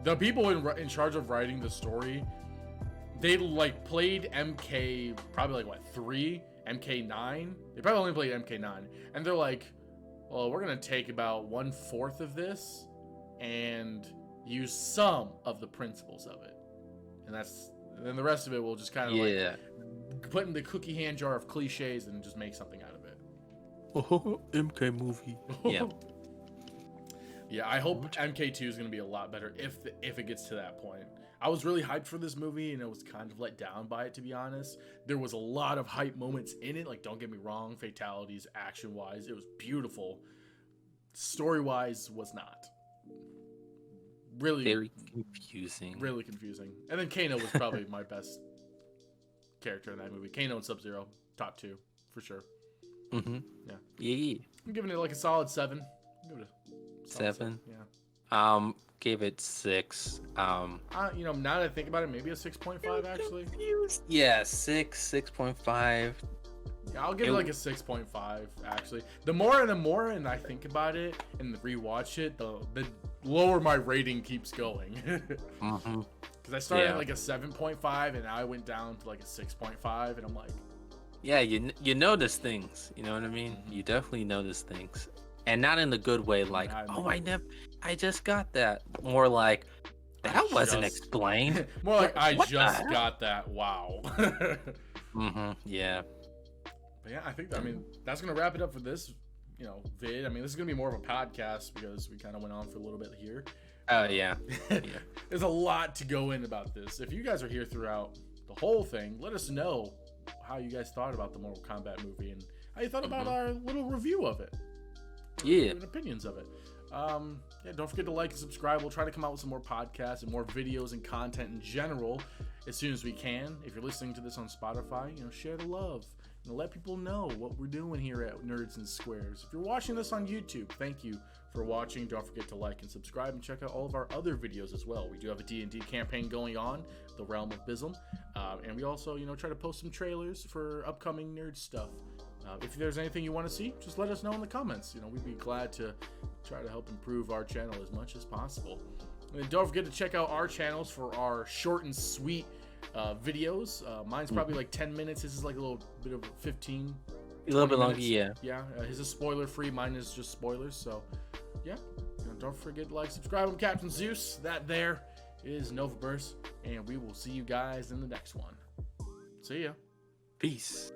the people in charge of writing the story, they like played MK probably like what 3 MK9. They probably only played MK9, and they're like, well, we're gonna take about 1/4 of this and use some of the principles of it, and then the rest of it will just kind of like put in the cookie hand jar of cliches and just make something out of it. Oh, MK movie. Yeah. Yeah, I hope MK2 is gonna be a lot better if it gets to that point. I was really hyped for this movie, and I was kind of let down by it, to be honest. There was a lot of hype moments in it. Like, don't get me wrong, fatalities, action-wise, it was beautiful. Story-wise, was not. Really, very confusing. Really confusing. And then Kano was probably my best character in that movie. Kano and Sub-Zero, top 2 for sure. Mm-hmm. Yeah. Yeah. I'm giving it like a solid 7. Give it a solid 7. Yeah. Gave it 6. Now that I think about it, maybe a 6.5 actually. Confused. Yeah, 6.5. Yeah, I'll give it like a 6.5 actually. The more and I think about it and rewatch it, the lower my rating keeps going. Mm-hmm. Because I started at like a 7.5 and I went down to like a 6.5, and I'm like, yeah, you notice things. You know what I mean? Mm-hmm. You definitely notice things, and not in the good way. Like, I just got that. More like, that wasn't explained. More like, I just got that. Wow. Mm-hmm. Yeah. But yeah, that's gonna wrap it up for this, vid. This is gonna be more of a podcast because we kind of went on for a little bit here. Oh yeah. There's a lot to go in about this. If you guys are here throughout the whole thing, let us know how you guys thought about the Mortal Kombat movie and how you thought about our little review of it. Yeah. And opinions of it. Don't forget to like and subscribe. We'll try to come out with some more podcasts and more videos and content in general as soon as we can. If you're listening to this on Spotify, share the love. Let people know what we're doing here at Nerds and Squares. If you're watching this on YouTube, thank you for watching. Don't forget to like and subscribe and check out all of our other videos as well. We do have a D&D campaign going on, The Realm of Bism, and we also, try to post some trailers for upcoming nerd stuff. If there's anything you want to see, just let us know in the comments. We'd be glad to try to help improve our channel as much as possible. And don't forget to check out our channels for our short and sweet videos. Mine's probably like 10 minutes. His is like a little bit of 15. A little bit longer, minutes. Yeah. His is spoiler free. Mine is just spoilers. So, yeah. Don't forget to like, subscribe. I'm Captain Zeus. That there is Novaburst, and we will see you guys in the next one. See ya. Peace.